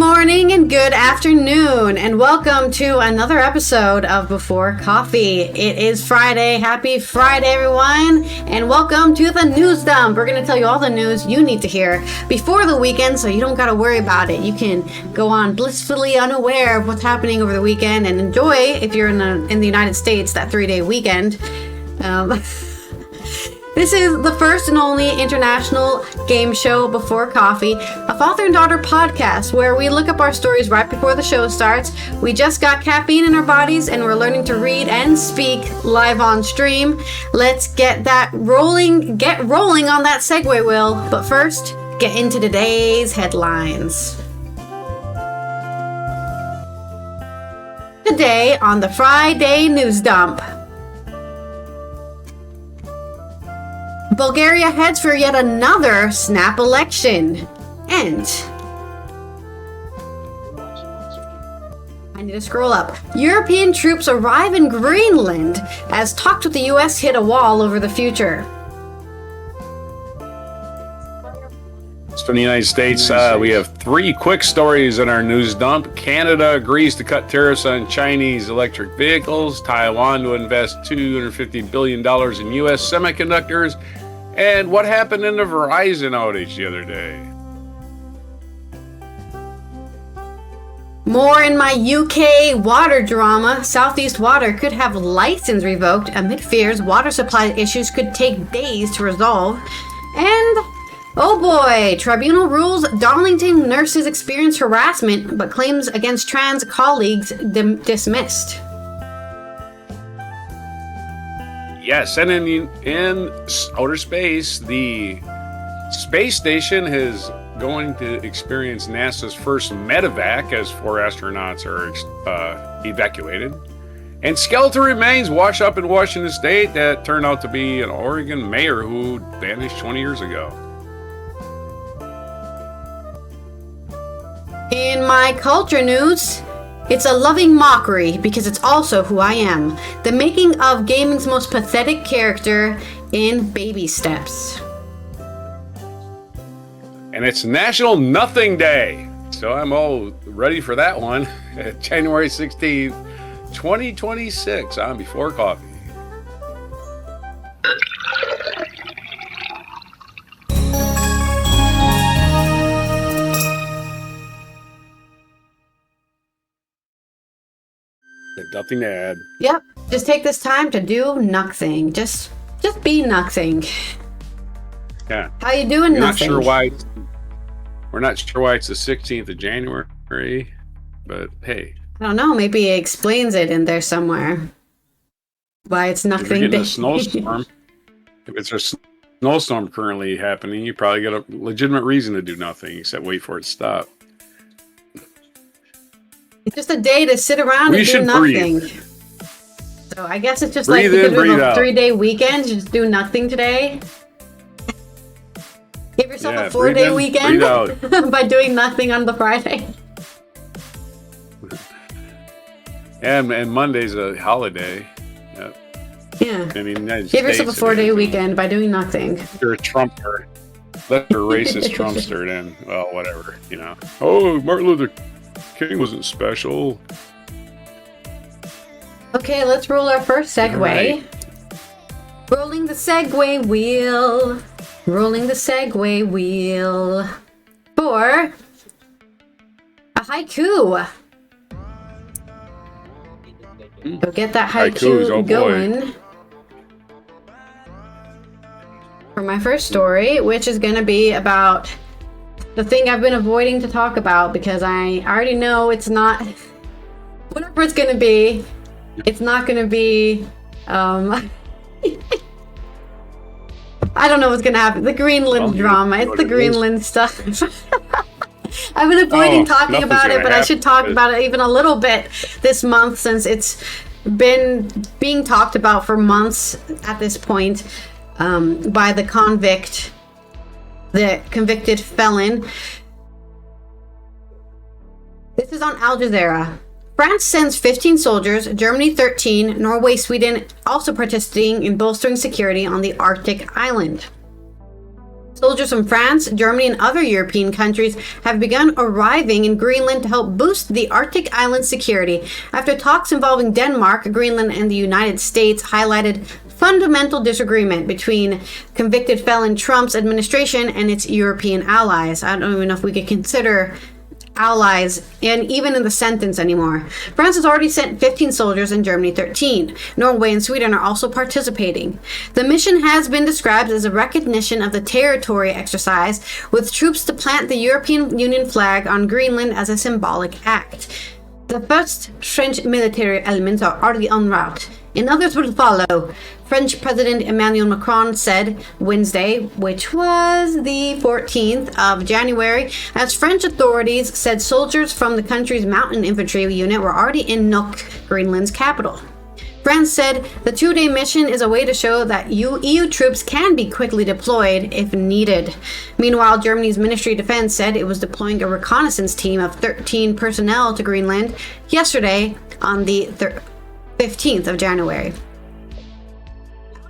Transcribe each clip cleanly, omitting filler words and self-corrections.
morning and good afternoon, and welcome to another episode of Before Coffee. It is Friday. Happy Friday, everyone, and welcome to the news dump. We're going to tell you all the news you need to hear before the weekend, so you don't got to worry about it. You can go on blissfully unaware of what's happening over the weekend and enjoy, if you're in the United States, that 3-day weekend. This is the first and only international game show Before Coffee, a father and daughter podcast where we look up our stories right before the show starts. We just got caffeine in our bodies and we're learning to read and speak live on stream. Let's get rolling on that segue wheel. But first, get into today's headlines. Today on the Friday news dump. Bulgaria heads for yet another snap election. And I need to scroll up. European troops arrive in Greenland as talks with the US hit a wall over the future. From the United States, we have three quick stories in our news dump. Canada agrees to cut tariffs on Chinese electric vehicles. Taiwan to invest $250 billion in U.S. semiconductors. And what happened in the Verizon outage the other day? More in my UK water drama. Southeast Water could have license revoked amid fears water supply issues could take days to resolve. And oh boy, tribunal rules Darlington nurses experience harassment, but claims against trans colleagues dismissed. Yes, and in outer space, the space station is going to experience NASA's first medevac as 4 astronauts are evacuated. And skeletal remains wash up in Washington State that turned out to be an Oregon mayor who vanished 20 years ago. In my culture news, it's a loving mockery because it's also who I am. The making of gaming's most pathetic character in baby steps. And it's National Nothing Day. So I'm all ready for that one. January 16th, 2026 on Before Coffee. Nothing to add. Yep. Just take this time to do nothing. Just be nothing. Yeah. How you doing? We're nothing. We're not sure why it's the 16th of January, but hey. I don't know. Maybe it explains it in there somewhere. Why it's nothing. If you're getting a snowstorm, if it's a snowstorm currently happening, you probably got a legitimate reason to do nothing except wait for it to stop. It's just a day to sit around and do nothing. Breathe. So I guess it's just breathe like because we have a 3-day weekend, just do nothing today. Give yourself a 4-day weekend by doing nothing on the Friday. And Monday's a holiday. Yep. Yeah. I mean, give yourself a 4-day weekend by doing nothing. You're a Trumper. Let your racist Trumpster then. Well, whatever, you know. Oh, Martin Luther King wasn't special. Okay, let's roll our first segue. Right. Rolling the segue wheel. Rolling the segue wheel. For a haiku. So get that haiku going. For my first story, which is going to be about the thing I've been avoiding to talk about because I already know it's not, whatever it's going to be, it's not going to be, I don't know what's going to happen. The Greenland drama. It's the Greenland stuff. I've been avoiding talking about it, but I should talk about it even a little bit this month since it's been being talked about for months at this point by the convicted felon. This is on Al Jazeera. France sends 15 soldiers, Germany 13, Norway, Sweden also participating in bolstering security on the Arctic island. Soldiers from France, Germany, and other European countries have begun arriving in Greenland to help boost the Arctic island's security after talks involving Denmark, Greenland, and the United States highlighted fundamental disagreement between convicted felon Trump's administration and its European allies. I don't even know if we could consider allies and even in the sentence anymore. France has already sent 15 soldiers and Germany 13. Norway and Sweden are also participating. The mission has been described as a recognition of the territory exercise, with troops to plant the European Union flag on Greenland as a symbolic act. The first French military elements are already en route, and others will follow. French President Emmanuel Macron said Wednesday, which was the 14th of January, as French authorities said soldiers from the country's mountain infantry unit were already in Nuuk, Greenland's capital. France said the two-day mission is a way to show that EU troops can be quickly deployed if needed. Meanwhile, Germany's Ministry of Defense said it was deploying a reconnaissance team of 13 personnel to Greenland yesterday on the 15th of January.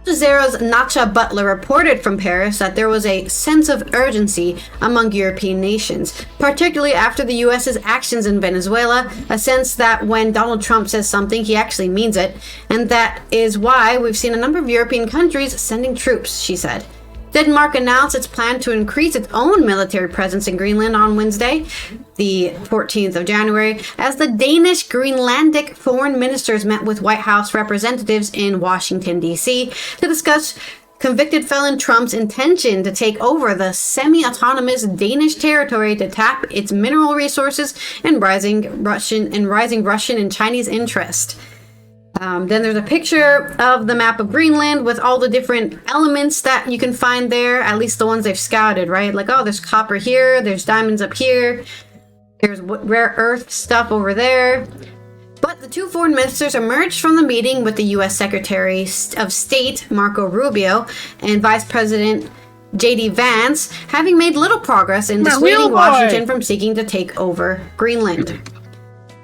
Al Jazeera's Nacha Butler reported from Paris that there was a sense of urgency among European nations, particularly after the U.S.'s actions in Venezuela, a sense that when Donald Trump says something, he actually means it, and that is why we've seen a number of European countries sending troops, she said. Denmark announced its plan to increase its own military presence in Greenland on Wednesday, the 14th of January, as the Danish Greenlandic foreign ministers met with White House representatives in Washington, D.C. to discuss convicted felon Trump's intention to take over the semi-autonomous Danish territory to tap its mineral resources and rising Russian and Chinese interest. Then there's a picture of the map of Greenland with all the different elements that you can find there, at least the ones they've scouted, right? Like, oh, there's copper here, there's diamonds up here, there's rare earth stuff over there. But the two foreign ministers emerged from the meeting with the U.S. Secretary of State, Marco Rubio, and Vice President J.D. Vance, having made little progress in dissuading Washington from seeking to take over Greenland.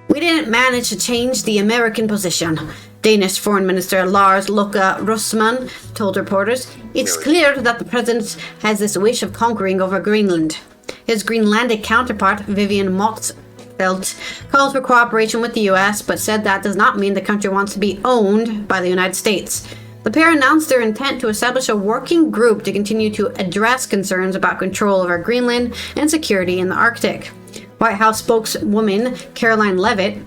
We didn't manage to change the American position, Danish Foreign Minister Lars Løkke Rasmussen told reporters. It's clear that the president has this wish of conquering over Greenland. His Greenlandic counterpart, Vivian Motzfeldt, called for cooperation with the U.S., but said that does not mean the country wants to be owned by the United States. The pair announced their intent to establish a working group to continue to address concerns about control over Greenland and security in the Arctic. White House spokeswoman Caroline Leavitt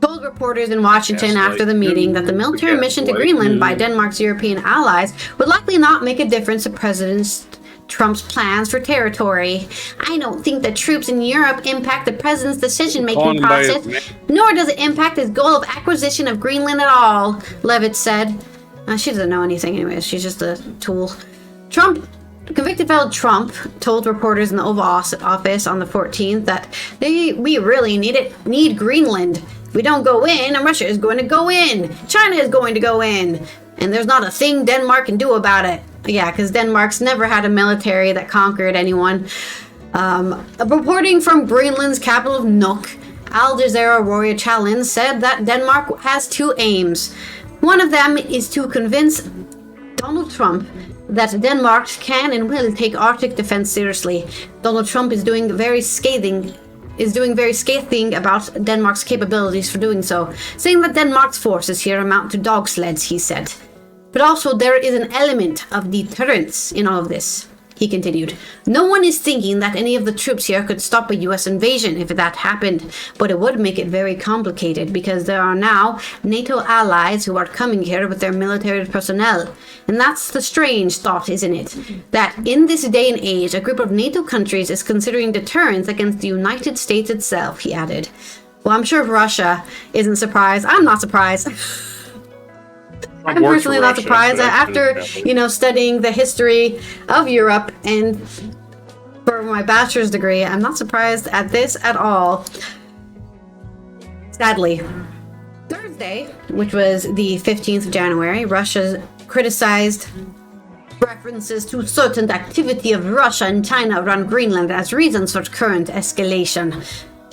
told reporters in Washington after the meeting that the military mission to Greenland by Denmark's European allies would likely not make a difference to President Trump's plans for territory. I don't think the troops in Europe impact the president's decision-making process, nor does it impact his goal of acquisition of Greenland at all, Leavitt said. She doesn't know anything anyways, she's just a tool. Convicted felon Trump told reporters in the Oval Office on the 14th that we really need Greenland. If we don't go in, and Russia is going to go in. China is going to go in. And there's not a thing Denmark can do about it. Yeah, because Denmark's never had a military that conquered anyone. Reporting from Greenland's capital of Nuuk, Al Jazeera Warrior Challenge said that Denmark has two aims. One of them is to convince Donald Trump that Denmark can and will take Arctic defense seriously. Donald Trump is doing very scathing about Denmark's capabilities for doing so, saying that Denmark's forces here amount to dog sleds, he said. But also there is an element of deterrence in all of this, he continued. No one is thinking that any of the troops here could stop a U.S. invasion if that happened, but it would make it very complicated because there are now NATO allies who are coming here with their military personnel. And that's the strange thought, isn't it? That in this day and age, a group of NATO countries is considering deterrence against the United States itself, he added. Well, I'm sure if Russia isn't surprised, I'm not surprised. I'm personally not surprised after, studying the history of Europe and for my bachelor's degree, I'm not surprised at this at all. Sadly. Thursday, which was the 15th of January, Russia criticized references to certain activity of Russia and China around Greenland as reasons for current escalation.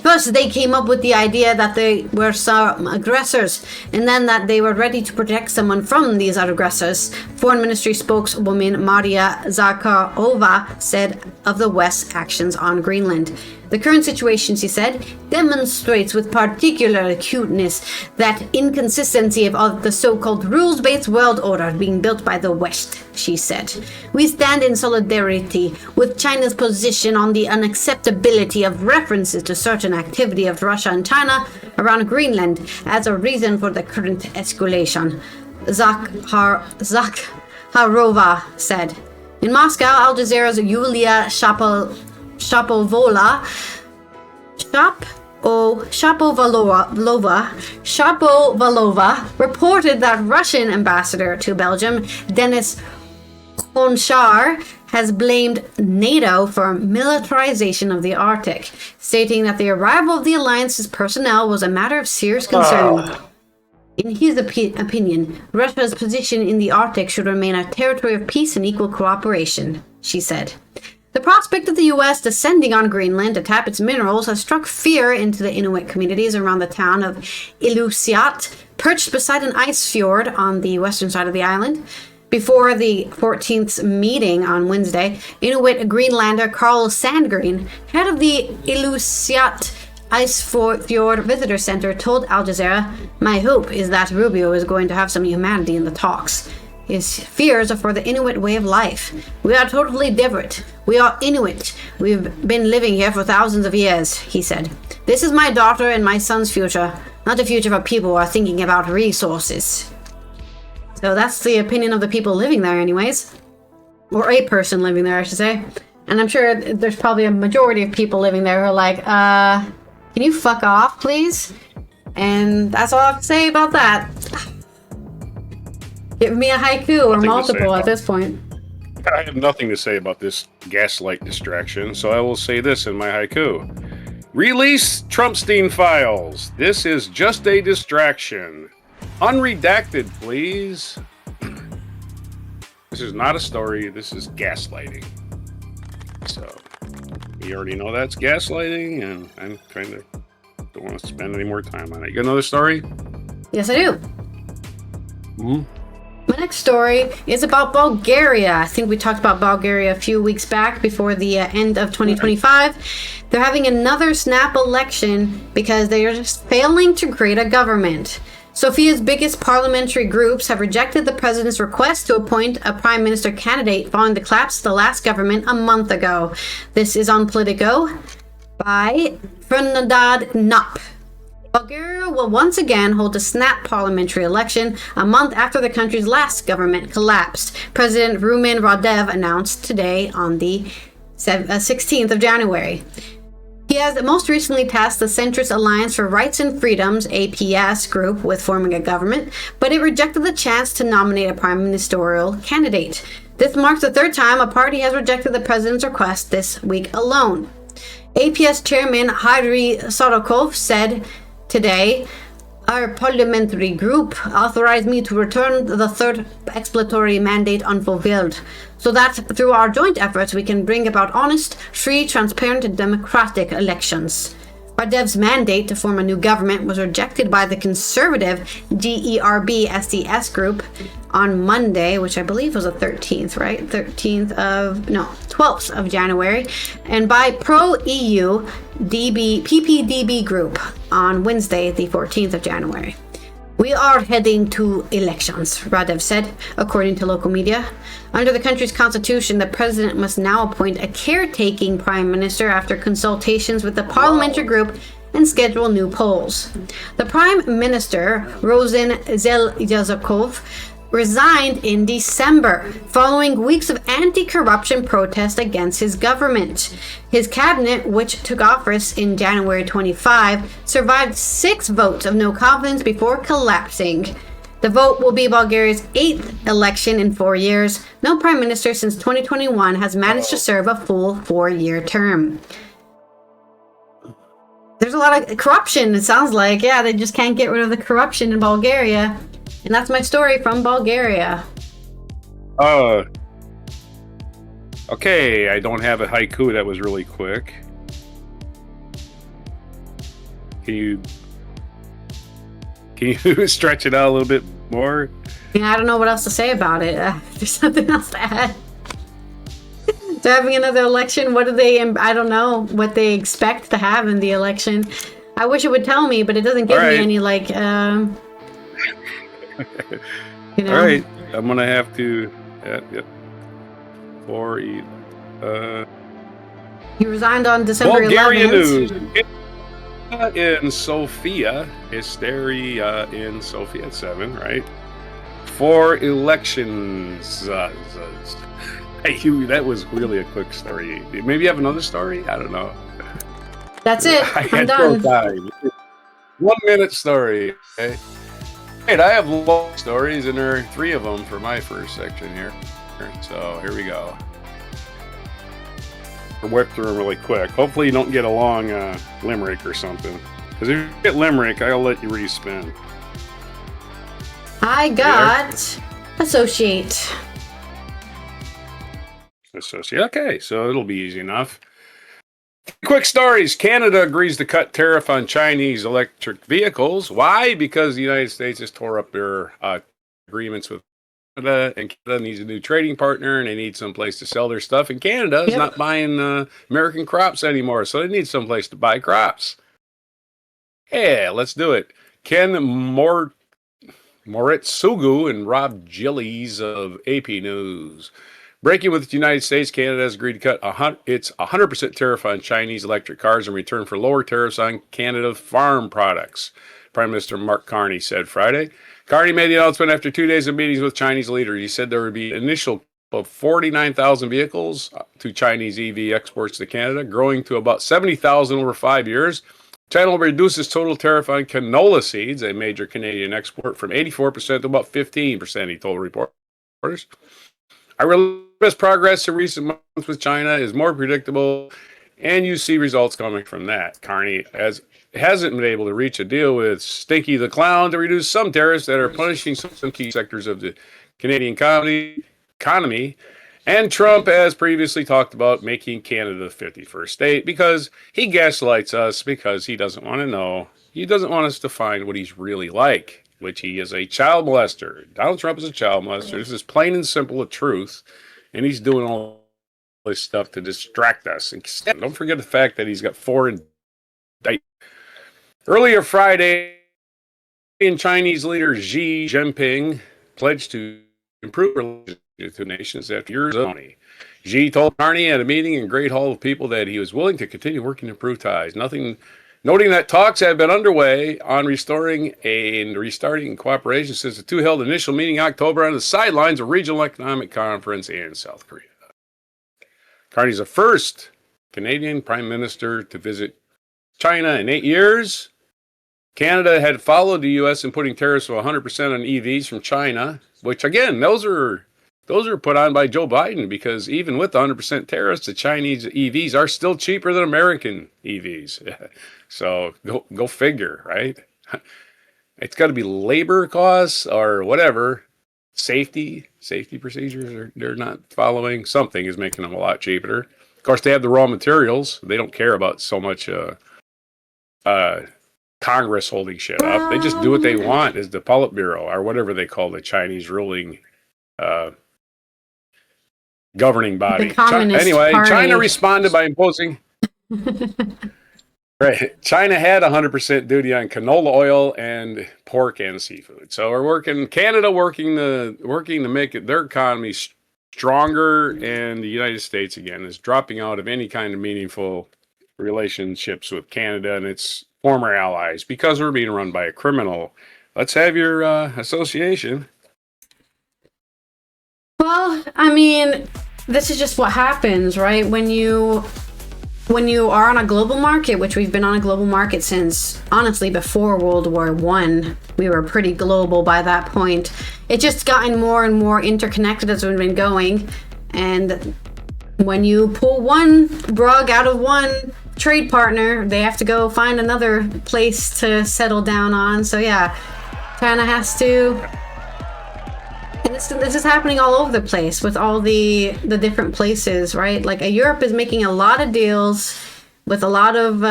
First, they came up with the idea that they were some aggressors, and then that they were ready to protect someone from these aggressors. Foreign Ministry spokeswoman Maria Zakharova said of the West's actions on Greenland. The current situation, she said, demonstrates with particular acuteness that inconsistency of the so-called rules-based world order being built by the West, she said. We stand in solidarity with China's position on the unacceptability of references to certain activity of Russia and China around Greenland as a reason for the current escalation, Zakharova said. In Moscow, Al Jazeera's Yulia Shapovalova reported that Russian ambassador to Belgium, Denis Konchar, has blamed NATO for militarization of the Arctic, stating that the arrival of the alliance's personnel was a matter of serious concern. In his opinion, Russia's position in the Arctic should remain a territory of peace and equal cooperation, she said. The prospect of the U.S. descending on Greenland to tap its minerals has struck fear into the Inuit communities around the town of Ilulissat, perched beside an ice fjord on the western side of the island. Before the 14th meeting on Wednesday, Inuit Greenlander Carl Sandgreen, head of the Ilulissat Ice Fjord Visitor Center, told Al Jazeera, "My hope is that Rubio is going to have some humanity in the talks. His fears are for the Inuit way of life. We are totally different. We are Inuit. We've been living here for thousands of years," he said. "This is my daughter and my son's future, not the future of people who are thinking about resources." So that's the opinion of the people living there anyways. Or a person living there, I should say. And I'm sure there's probably a majority of people living there who are like, can you fuck off, please? And that's all I have to say about that. Give me a haiku or multiple at this point. I have nothing to say about this gaslight distraction, so I will say this in my haiku. Release Trumpstein files. This is just a distraction. Unredacted, please. This is not a story. This is gaslighting. So, you already know that's gaslighting, and I'm kind of don't want to spend any more time on it. You got another story? Yes, I do. Mm-hmm. My next story is about Bulgaria. I think we talked about Bulgaria a few weeks back before the end of 2025. They're having another snap election because they are just failing to create a government. Sofia's biggest parliamentary groups have rejected the president's request to appoint a prime minister candidate following the collapse of the last government a month ago. This is on Politico by Fernandad Nap. Bulgaria will once again hold a snap parliamentary election a month after the country's last government collapsed, President Rumen Radev announced today on the 16th of January. He has most recently tasked the Centrist Alliance for Rights and Freedoms, APS, group with forming a government, but it rejected the chance to nominate a prime ministerial candidate. This marks the third time a party has rejected the president's request this week alone. APS chairman Hairy Sorokov said today, "Our parliamentary group authorized me to return the third exploratory mandate unfulfilled, so that through our joint efforts we can bring about honest, free, transparent, and democratic elections." Radev's mandate to form a new government was rejected by the conservative GERB-SDS group on Monday, which I believe was the 13th, right? 12th of January, and by pro-EU PPDB group on Wednesday, the 14th of January. "We are heading to elections," Radev said, according to local media. Under the country's constitution, the president must now appoint a caretaking prime minister after consultations with the parliamentary group and schedule new polls. The prime minister, Rosen Zelyazkov, resigned in December, following weeks of anti-corruption protests against his government. His cabinet, which took office in January 25, survived 6 votes of no confidence before collapsing. The vote will be Bulgaria's 8th election in 4 years. No prime minister since 2021 has managed to serve a full 4-year term. There's a lot of corruption, it sounds like. Yeah, they just can't get rid of the corruption in Bulgaria. And that's my story from Bulgaria. Okay, I don't have a haiku. That was really quick. Can you stretch it out a little bit more? Yeah, I don't know what else to say about it. There's nothing else to add. They're having another election. What do they? I don't know what they expect to have in the election. I wish it would tell me, but it doesn't give me any like. You know. All right, I'm gonna have to. Yep. He resigned on December 11th. Bulgaria news. In Sofia, hysteria in Sofia at 7, right? 4 elections. Hey, Hugh, that was really a quick story. Maybe you have another story? I don't know. That's it. I'm done. 1 minute story. Okay. Right, I have long stories, and there are 3 of them for my first section here. So here we go. I'll whip through them really quick. Hopefully you don't get a long limerick or something. Because if you get limerick, I'll let you respin. I got associate. Okay, so it'll be easy enough. Quick stories. Canada agrees to cut tariff on Chinese electric vehicles. Why? Because the United States has tore up their agreements with Canada, and Canada needs a new trading partner, and they need some place to sell their stuff. And Canada is not buying American crops anymore, so they need some place to buy crops. Yeah, let's do it. Ken Moritsugu and Rob Gillies of AP News. Breaking with the United States, Canada has agreed to cut its 100% tariff on Chinese electric cars in return for lower tariffs on Canada farm products, Prime Minister Mark Carney said Friday. Carney made the announcement after 2 days of meetings with Chinese leaders. He said there would be an initial of 49,000 vehicles to Chinese EV exports to Canada, growing to about 70,000 over 5 years. China will reduce its total tariff on canola seeds, a major Canadian export, from 84% to about 15%, he told reporters. I realize progress in recent months with China is more predictable, and you see results coming from that. Carney hasn't been able to reach a deal with Stinky the Clown to reduce some tariffs that are punishing some key sectors of the Canadian economy. And Trump has previously talked about making Canada the 51st state because he gaslights us because he doesn't want to know. He doesn't want us to find what he's really like, which he is a child molester. Donald Trump is a child molester. This is plain and simple the truth. And he's doing all this stuff to distract us. And don't forget the fact that he's got 4 indictments. Earlier Friday, Chinese leader Xi Jinping pledged to improve relations with the nations after years of money. Xi told Carney at a meeting in Great Hall of People that he was willing to continue working to improve ties. Noting that talks have been underway on restoring and restarting cooperation since the two held initial meeting in October on the sidelines of Regional Economic Conference in South Korea. Carney's the first Canadian Prime Minister to visit China in 8 years. Canada had followed the U.S. in putting tariffs of 100% on EVs from China, which again, those are put on by Joe Biden because even with the 100% tariffs, the Chinese EVs are still cheaper than American EVs. So go figure, right? It's got to be labor costs or whatever. Safety procedures they're not following. Something is making them a lot cheaper. Of course, they have the raw materials. They don't care about so much Congress holding shit up. They just do what they want as the Politburo or whatever they call the Chinese ruling governing body. Anyway, Party. China responded by imposing. Right, China had 100% duty on canola oil and pork and seafood. So Canada working to make their economy stronger, and the United States again is dropping out of any kind of meaningful relationships with Canada and its former allies because we're being run by a criminal. Let's have your association. Well, I mean, this is just what happens, right? When you are on a global market, which we've been on a global market since, honestly, before World War I, we were pretty global by that point. It's just gotten more and more interconnected as we've been going. And when you pull one rug out of one trade partner, they have to go find another place to settle down on. So yeah, China has to... And this is happening all over the place with all the different places, right? Like Europe is making a lot of deals with a lot of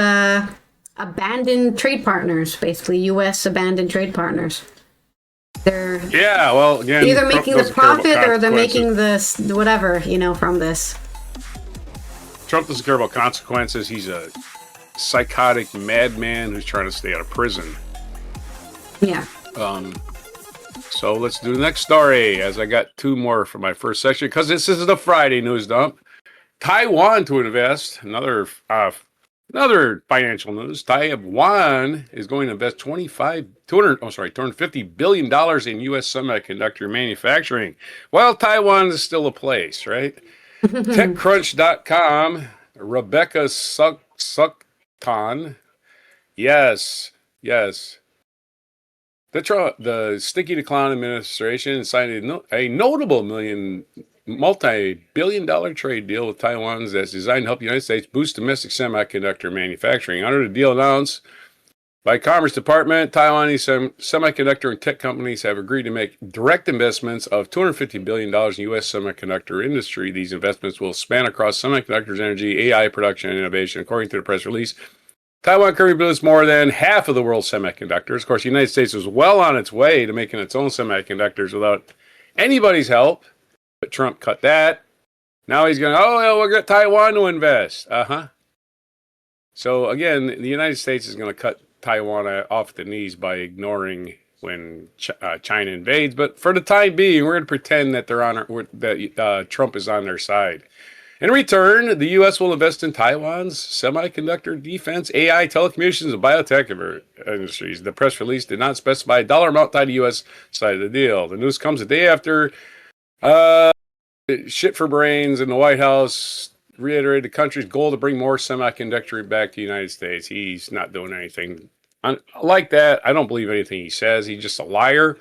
abandoned trade partners, basically U.S. abandoned trade partners. They're well, again, either Trump making the doesn't care about profit or they're consequences. making this whatever, from this. Trump doesn't care about consequences. He's a psychotic madman who's trying to stay out of prison. Yeah. So let's do the next story, as I got two more for my first section, because this is the Friday news dump. Taiwan to invest. Another financial news. Taiwan is going to invest $250 billion in U.S. semiconductor manufacturing. Well, Taiwan is still a place, right? TechCrunch.com, Rebecca Sukton. Yes. The Sticky to Clown administration signed a notable multi-billion-dollar trade deal with Taiwan that's designed to help the United States boost domestic semiconductor manufacturing. Under the deal announced by Commerce Department, Taiwanese semiconductor and tech companies have agreed to make direct investments of $250 billion in U.S. semiconductor industry. These investments will span across semiconductors, energy, AI production, and innovation. According to the press release, Taiwan currently produces more than half of the world's semiconductors. Of course, the United States was well on its way to making its own semiconductors without anybody's help, but Trump cut that. Now he's going, we'll get Taiwan to invest. So again, the United States is going to cut Taiwan off the knees by ignoring when China invades. But for the time being, we're going to pretend that Trump is on their side. In return, the U.S. will invest in Taiwan's semiconductor, defense, AI, telecommunications, and biotech industries. The press release did not specify a dollar amount tied to the U.S. side of the deal. The news comes a day after Shit for Brains in the White House reiterated the country's goal to bring more semiconductor back to the United States. He's not doing anything like that. I don't believe anything he says. He's just a liar.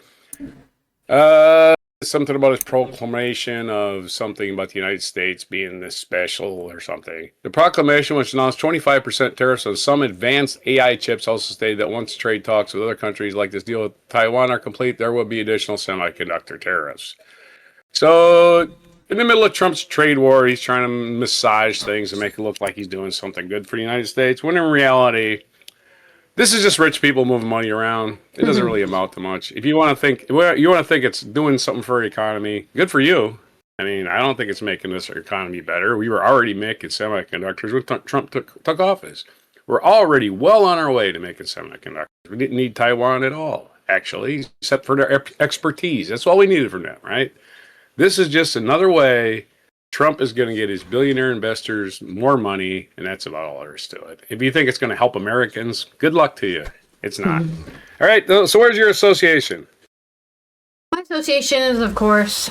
Something about his proclamation of something about the United States being this special or something. The proclamation, which announced 25% tariffs on some advanced AI chips, also stated that once trade talks with other countries like this deal with Taiwan are complete, there will be additional semiconductor tariffs. So, in the middle of Trump's trade war, he's trying to massage things and make it look like he's doing something good for the United States, when in reality, this is just rich people moving money around. It doesn't really amount to much. If you want to think it's doing something for the economy, good for you. I mean, I don't think it's making this economy better. We were already making semiconductors when Trump took office. We're already well on our way to making semiconductors. We didn't need Taiwan at all, actually, except for their expertise. That's all we needed from them, right? This is just another way Trump is going to get his billionaire investors more money, and that's about all there is to it. If you think it's going to help Americans, good luck to you. It's not. All right, so where's your association? My association is, of course,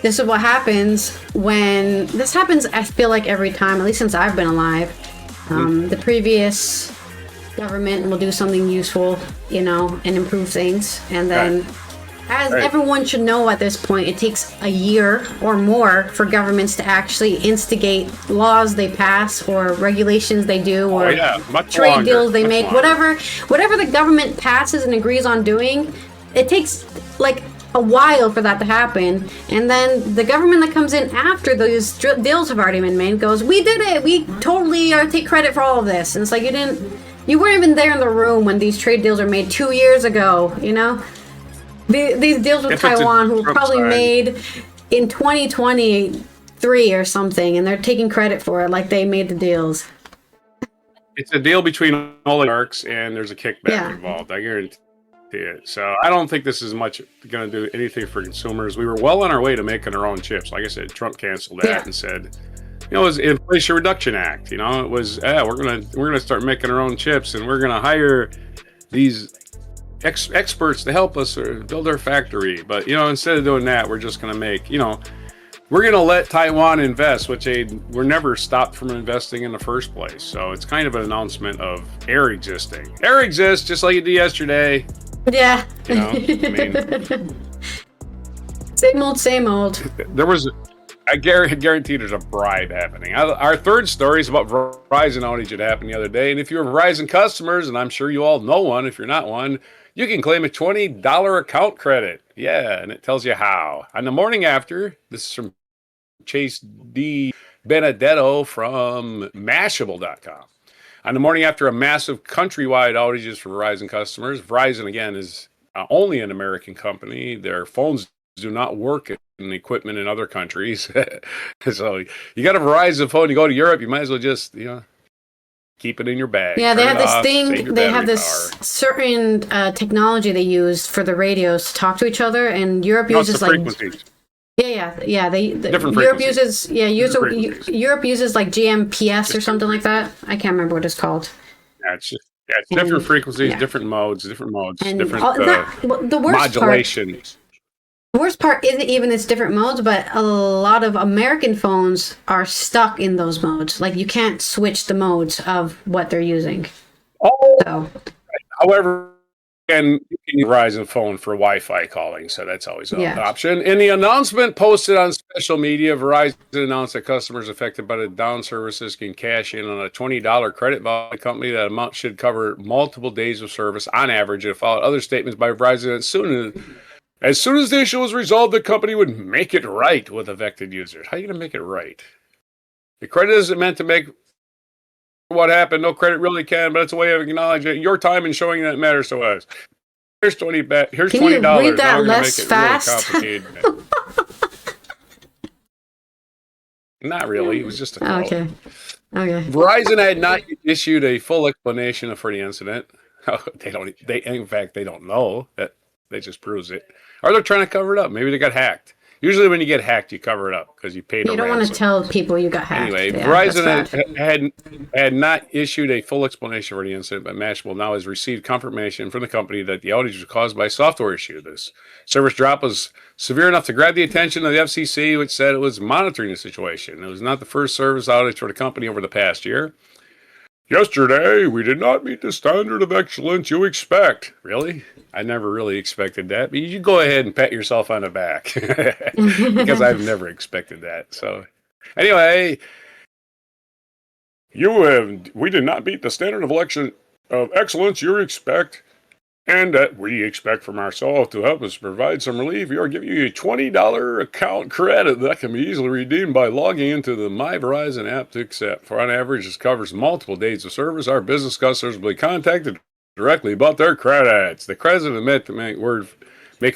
this is what happens when... This happens, I feel like, every time, at least since I've been alive. The previous government will do something useful, and improve things, and then... As everyone should know at this point, it takes a year or more for governments to actually instigate laws they pass or regulations they do or trade deals they make. Whatever the government passes and agrees on doing, it takes like a while for that to happen. And then the government that comes in after those deals have already been made goes, "We did it. We totally take credit for all of this." And it's like you weren't even there in the room when these trade deals were made 2 years ago, These deals with Taiwan who were probably made in 2023 or something, and they're taking credit for it like they made the deals. It's a deal between oligarchs, and there's a kickback involved. I guarantee it. So I don't think this is much going to do anything for consumers. We were well on our way to making our own chips. Like I said, Trump canceled that and said, it was Inflation Reduction Act. It was we're gonna start making our own chips, and we're gonna hire these experts to help us or build our factory. But instead of doing that, we're just going to make we're going to let Taiwan invest, which they were never stopped from investing in the first place. So it's kind of an announcement of air existing. Air exists just like it did yesterday. Yeah. Same old. There was I guarantee there's a bribe happening. Our third story is about Verizon outage that happened the other day. And if you're Verizon customers, and I'm sure you all know one, if you're not one, you can claim a $20 account credit. Yeah, and it tells you how. On the morning after, this is from Chase D. Benedetto from Mashable.com. On the morning after a massive countrywide outages for Verizon customers, Verizon, again, is only an American company. Their phones do not work in equipment in other countries. So you got a Verizon phone, you go to Europe, you might as well just, keep it in your bag. Yeah, they Turn have it this off, save thing, your they have battery this power. certain technology they use for the radios to talk to each other, and Europe No, it's uses the like... frequencies. Yeah. Different Europe frequencies. Frequencies. Europe uses like GMPS or something like that. I can't remember what it's called. Yeah, it's different And frequencies, yeah, different modes, and different the worst part. modulations. The worst part isn't even its different modes, but a lot of American phones are stuck in those modes. Like you can't switch the modes of what they're using. Oh, So however, and you can use Verizon phone for Wi-Fi calling, so that's always an yeah. option. In the announcement posted on social media, Verizon announced that customers affected by the down services can cash in on a $20 credit voucher company. That amount should cover multiple days of service on average. It followed other statements by Verizon as soon as the issue was resolved, the company would make it right with affected users. How are you going to make it right? The credit isn't meant to make what happened. No credit really can, but it's a way of acknowledging your time and showing that it matters to us. Here's $20. Here's Can $20. you read that Now we're going to less make it fast? really complicated. Not really. It was just a quote. Okay. Verizon had not issued a full explanation for the incident. In fact, they don't know. That just proves it. Or they're trying to cover it up. Maybe they got hacked. Usually when you get hacked, you cover it up because you paid a ransom. You don't want to tell people you got hacked. Anyway, Yeah, Verizon had not issued a full explanation for the incident, but Mashable now has received confirmation from the company that the outage was caused by a software issue. This service drop was severe enough to grab the attention of the FCC, which said it was monitoring the situation. It was not the first service outage for the company over the past year. Yesterday, we did not meet the standard of excellence you expect. Really? I never really expected that. But you go ahead and pat yourself on the back. Because I've never expected that. So, anyway, we did not meet the standard of excellence you expect. And that we expect from ourselves to help us provide some relief. We are giving you a $20 account credit that can be easily redeemed by logging into the My Verizon app to accept. For on average, this covers multiple days of service. Our business customers will be contacted directly about their credits. The credit is meant to make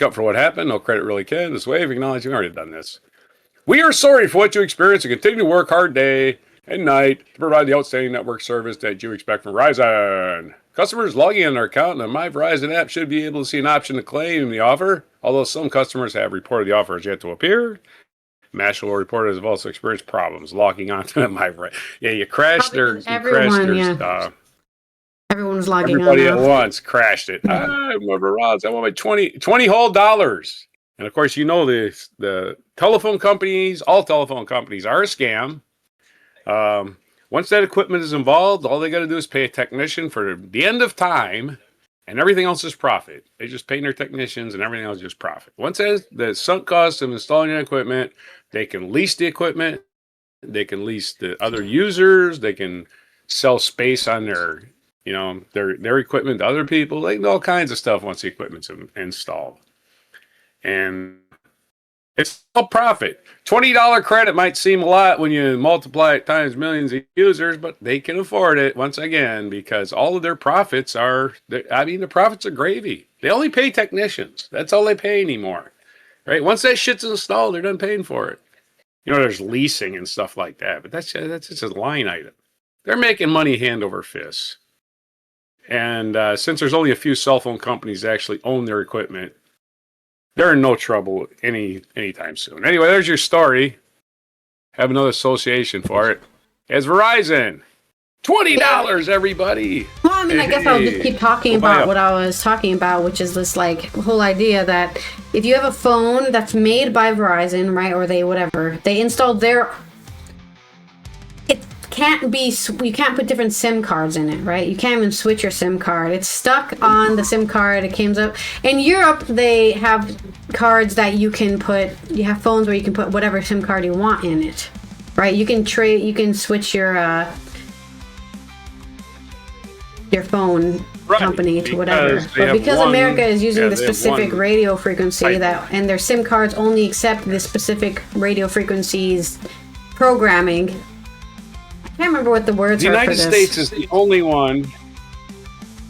up for what happened. No credit really can. This way of acknowledging we've already done this. We are sorry for what you experienced and continue to work hard day and night to provide the outstanding network service that you expect from Verizon. Customers logging in their account in the My Verizon app should be able to see an option to claim the offer, although some customers have reported the offer has yet to appear. Mashable reporters have also experienced problems logging onto the My Verizon. Yeah, you crashed their Everyone was logging everybody on. At once crashed it. I remember Verizon. I want my 20 whole dollars. And of course, the telephone companies, all telephone companies are a scam. Once that equipment is involved, all they got to do is pay a technician for the end of time, and everything else is profit. They just pay their technicians, and everything else is just profit. Once the sunk cost of installing the equipment, they can lease the equipment, they can lease the other users, they can sell space on their equipment to other people. They can do all kinds of stuff once the equipment's installed. And it's all profit. $20 credit might seem a lot when you multiply it times millions of users, but they can afford it, once again, because all of their profits the profits are gravy. They only pay technicians. That's all they pay anymore. Right? Once that shit's installed, they're done paying for it. There's leasing and stuff like that, but that's just a line item. They're making money hand over fist. And since there's only a few cell phone companies that actually own their equipment, they're in no trouble anytime soon. Anyway, there's your story. Have another association for it. As Verizon, $20, everybody. Well, I mean, I guess I'll just keep talking about what I was talking about, which is this whole idea that if you have a phone that's made by Verizon, right, or they installed you can't put different SIM cards in it, right? You can't even switch your SIM card. It's stuck on the SIM card. It comes up. In Europe, they have cards that you have phones where you can put whatever SIM card you want in it, right? You can switch your phone company to whatever. But because America is using the specific radio frequency and their SIM cards only accept the specific radio frequencies programming, I can't remember what the words The are for United this. States is the only one.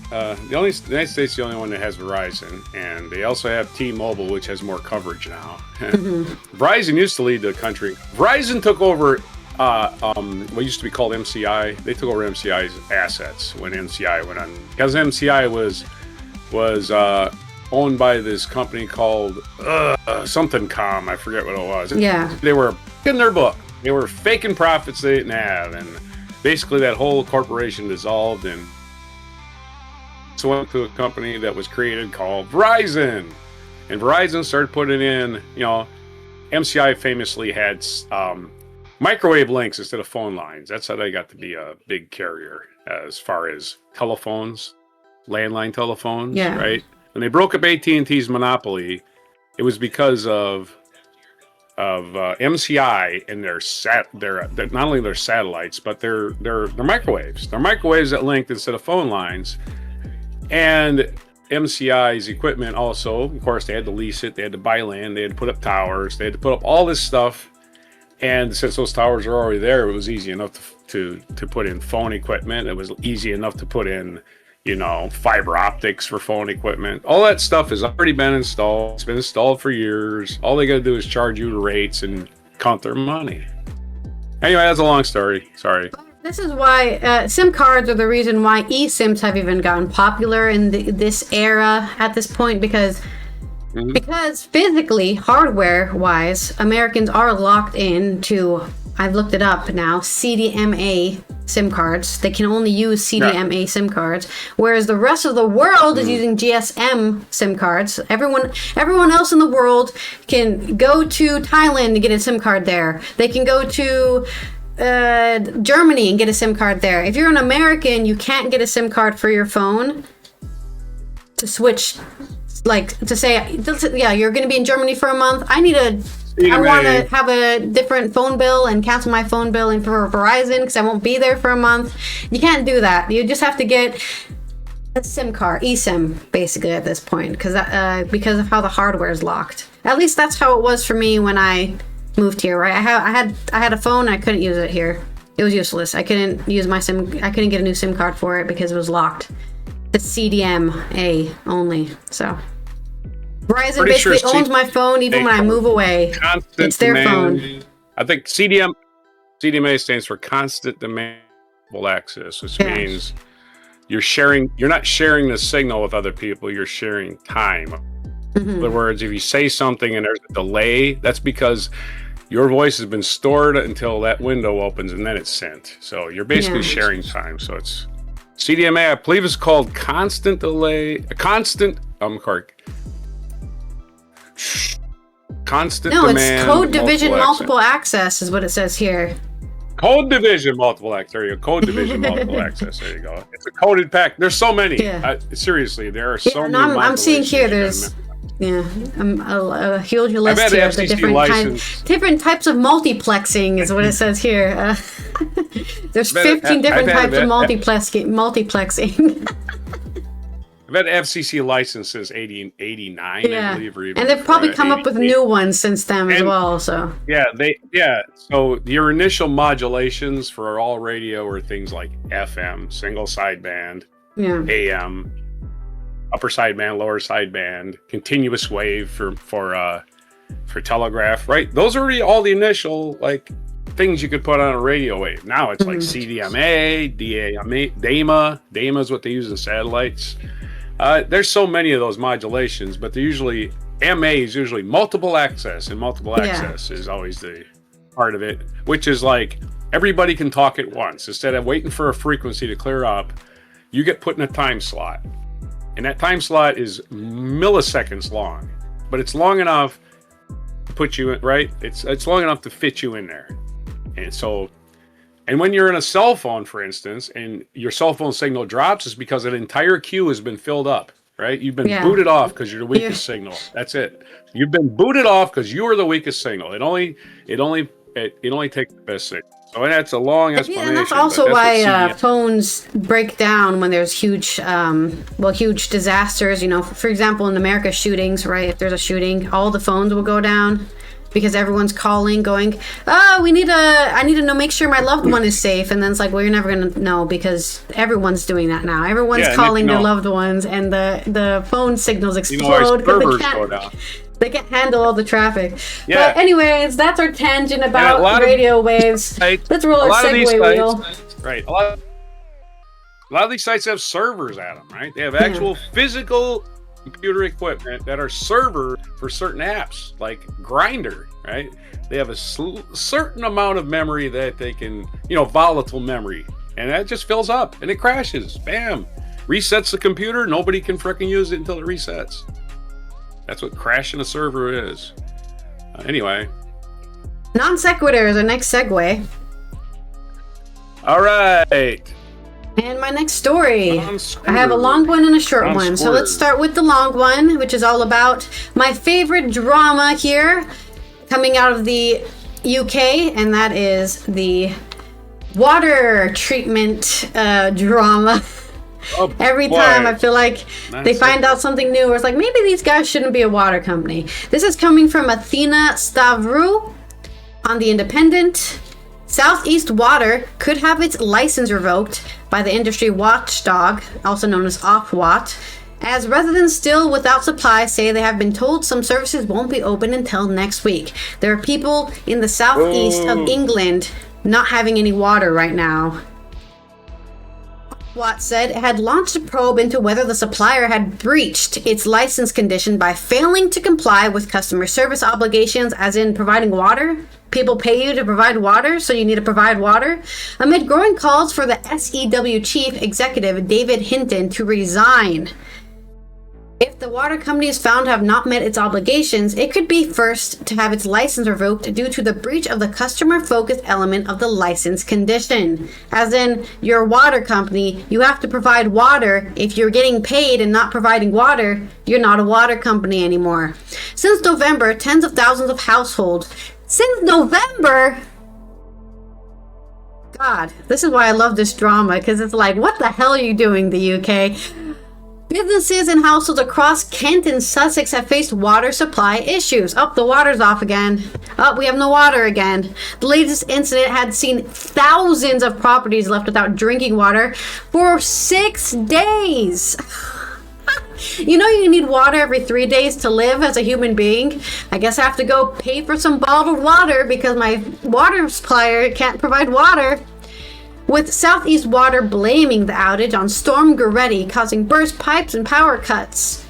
The United States is the only one that has Verizon, and they also have T-Mobile, which has more coverage now. Verizon used to lead the country. Verizon took over what used to be called MCI. They took over MCI's assets when MCI went on, because MCI was owned by this company called something Com. I forget what it was. Yeah. They were in their book. They were faking profits they didn't have, and basically that whole corporation dissolved, and so went to a company that was created called Verizon, and Verizon started putting in, MCI famously had microwave links instead of phone lines. That's how they got to be a big carrier as far as telephones, landline telephones, right? When they broke up AT&T's monopoly, it was because of MCI and their not only their satellites, but their microwaves. They're microwaves that linked instead of phone lines. And MCI's equipment also, of course, they had to lease it, they had to buy land, they had to put up towers, they had to put up all this stuff. And since those towers are already there, it was easy enough to put in phone equipment. It was easy enough to put in, fiber optics for phone equipment. All that stuff has already been installed. It's been installed for years. All they got to do is charge you the rates and count their money. Anyway, that's a long story. Sorry. This is why SIM cards are the reason why eSIMs have even gotten popular in this era at this point, because physically, hardware-wise, Americans are locked into, I've looked it up now, CDMA SIM cards. They can only use CDMA SIM cards, whereas the rest of the world is using GSM SIM cards. Everyone else in the world can go to Thailand and get a SIM card there. They can go to Germany and get a SIM card there. If you're an American, you can't get a SIM card for your phone to switch, to say, you're going to be in Germany for a month. I want to have a different phone bill and cancel my phone bill and for Verizon because I won't be there for a month. You can't do that. You just have to get a SIM card, eSIM, basically at this point, because of how the hardware is locked. At least that's how it was for me when I moved here, right? I had a phone. I couldn't use it here. It was useless. I couldn't use my SIM. I couldn't get a new SIM card for it because it was locked. The CDMA only. So Verizon basically owns my phone even when I move away. It's their phone. I think CDMA stands for constant demandable access, which means you're not sharing the signal with other people. You're sharing time. In other words, if you say something and there's a delay, that's because your voice has been stored until that window opens and then it's sent. So you're basically sharing time. So it's CDMA, I believe it's called constant delay, constant demand. No, it's code division multiple access is what it says here. Code division multiple access. There you go. Code division multiple access. There you go. It's a coded pack. There's so many. Seriously, there are so many. I'm seeing here. There's a huge list here of the different types of multiplexing is what it says here. There's 15 different types of multiplexing. I've had FCC licenses 89, I believe. And they've probably come up with new ones since then as well. So So your initial modulations for all radio were things like FM, single sideband, AM, upper sideband, lower sideband, continuous wave for telegraph, right? Those are all the initial things you could put on a radio wave. Now it's like CDMA, DAMA. DAMA is what they use in satellites. There's so many of those modulations, but they're usually MA is usually multiple access, and multiple access is always the part of it, which is like everybody can talk at once. Instead of waiting for a frequency to clear up, you get put in a time slot. And that time slot is milliseconds long, but it's long enough to put you in, right? It's long enough to fit you in there. And when you're in a cell phone, for instance, and your cell phone signal drops, is because an entire queue has been filled up, right? You've been booted off because you're the weakest signal. That's it. You've been booted off because you are the weakest signle. It only takes the best signal. So that's a long explanation. And that's also why phones break down when there's huge disasters. For example, in America, shootings, right? If there's a shooting, all the phones will go down. because everyone's calling, going, "Oh, I need to know, make sure my loved one is safe." And then it's like, well, you're never gonna know because everyone's doing that now. Everyone's calling their loved ones, and the phone signals explode because they can't handle all the traffic. Yeah. But anyways, that's our tangent about radio waves. Let's roll our segue wheel. Right. A lot of these sites have servers at them, right? They have actual physical computer equipment that are server for certain apps, like Grindr, right? They have a certain amount of memory that they can, volatile memory, and that just fills up and it crashes. Bam! Resets the computer. Nobody can frickin' use it until it resets. That's what crashing a server is. Anyway. Non sequitur is our next segue. All right. And my next story, I have a long one and a short one. So let's start with the long one, which is all about my favorite drama here coming out of the UK, and that is the water treatment drama. Oh, every time I feel like they find out something new, or it's like, maybe these guys shouldn't be a water company. This is coming from Athena Stavru on The Independent. Southeast Water could have its license revoked by the industry watchdog, also known as Ofwat, as residents still without supply say they have been told some services won't be open until next week. There are people in the southeast of England not having any water right now. Watt said it had launched a probe into whether the supplier had breached its license condition by failing to comply with customer service obligations, as in providing water. People pay you to provide water, so you need to provide water. Amid growing calls for the SEW chief executive, David Hinton, to resign. If the water company is found to have not met its obligations, it could be first to have its license revoked due to the breach of the customer-focused element of the license condition. As in, you're a water company, you have to provide water. If you're getting paid and not providing water, you're not a water company anymore. Since November, tens of thousands of households. Since November? God, this is why I love this drama, because it's like, what the hell are you doing, the UK? Businesses and households across Kent and Sussex have faced water supply issues. Oh, the water's off again. Oh, we have no water again. The latest incident had seen thousands of properties left without drinking water for 6 days. You know you need water every 3 days to live as a human being? I guess I have to go pay for some bottled water because my water supplier can't provide water. With Southeast Water blaming the outage on Storm Goretti causing burst pipes and power cuts.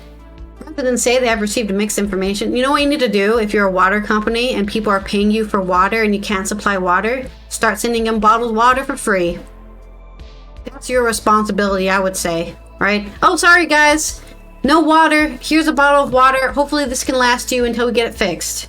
Residents say they have received mixed information. You know what you need to do if you're a water company and people are paying you for water and you can't supply water? Start sending them bottled water for free. That's your responsibility, I would say, right? Oh, sorry guys, no water. Here's a bottle of water. Hopefully this can last you until we get it fixed.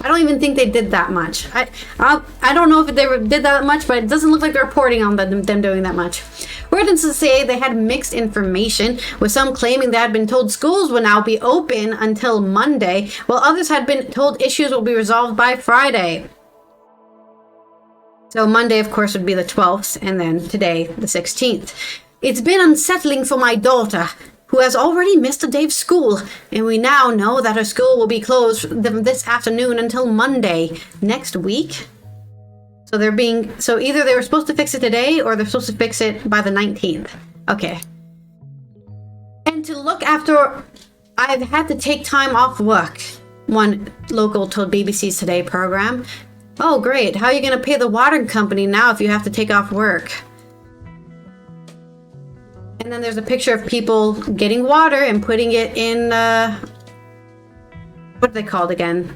I don't even think they did that much. I don't know if they did that much, but it doesn't look like they're reporting on them doing that much. Residents say they had mixed information, with some claiming they had been told schools would now be open until Monday, while others had been told issues will be resolved by Friday. So Monday, of course, would be the 12th, and then today, the 16th. It's been unsettling for my daughter, who has already missed a day of school, and we now know that her school will be closed this afternoon until Monday next week. So either they were supposed to fix it today, or they're supposed to fix it by the 19th. Okay. And to look after, I've had to take time off work, one local told BBC's Today program. Oh, great. How are you going to pay the water company now if you have to take off work? And then there's a picture of people getting water and putting it in, what are they called again?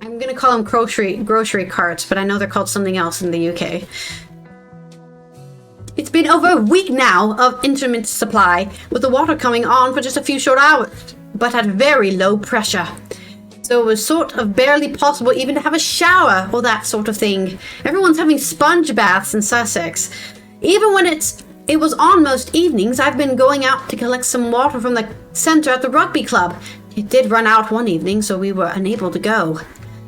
I'm going to call them grocery carts, but I know they're called something else in the UK. It's been over a week now of intermittent supply, with the water coming on for just a few short hours, but at very low pressure. So it was sort of barely possible even to have a shower or that sort of thing. Everyone's having sponge baths in Sussex. Even when it was on most evenings, I've been going out to collect some water from the centre at the rugby club. It did run out one evening, so we were unable to go.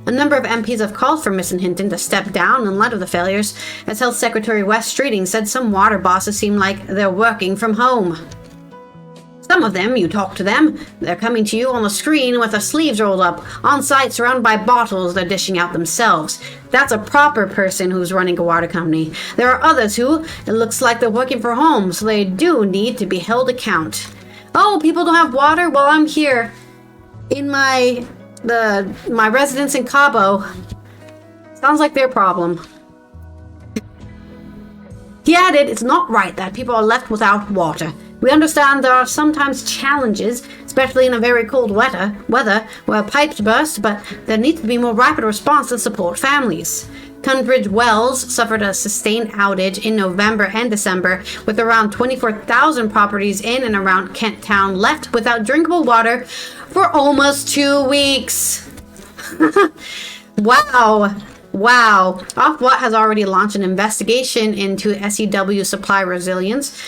A number of MPs have called for Miss Hinton to step down in light of the failures, as Health Secretary Wes Streeting said some water bosses seem like they're working from home. Some of them, you talk to them, they're coming to you on the screen with their sleeves rolled up, on site surrounded by bottles they're dishing out themselves. That's a proper person who's running a water company. There are others who, it looks like they're working for home, so they do need to be held account. Oh, people don't have water? Well, I'm here in my residence in Cabo. Sounds like their problem. He added, it's not right that people are left without water. We understand there are sometimes challenges, especially in a very cold weather where pipes burst, but there needs to be more rapid response to support families. Tunbridge Wells suffered a sustained outage in November and December, with around 24,000 properties in and around Kent Town left without drinkable water for almost 2 weeks. Wow. Ofwat has already launched an investigation into SEW supply resilience.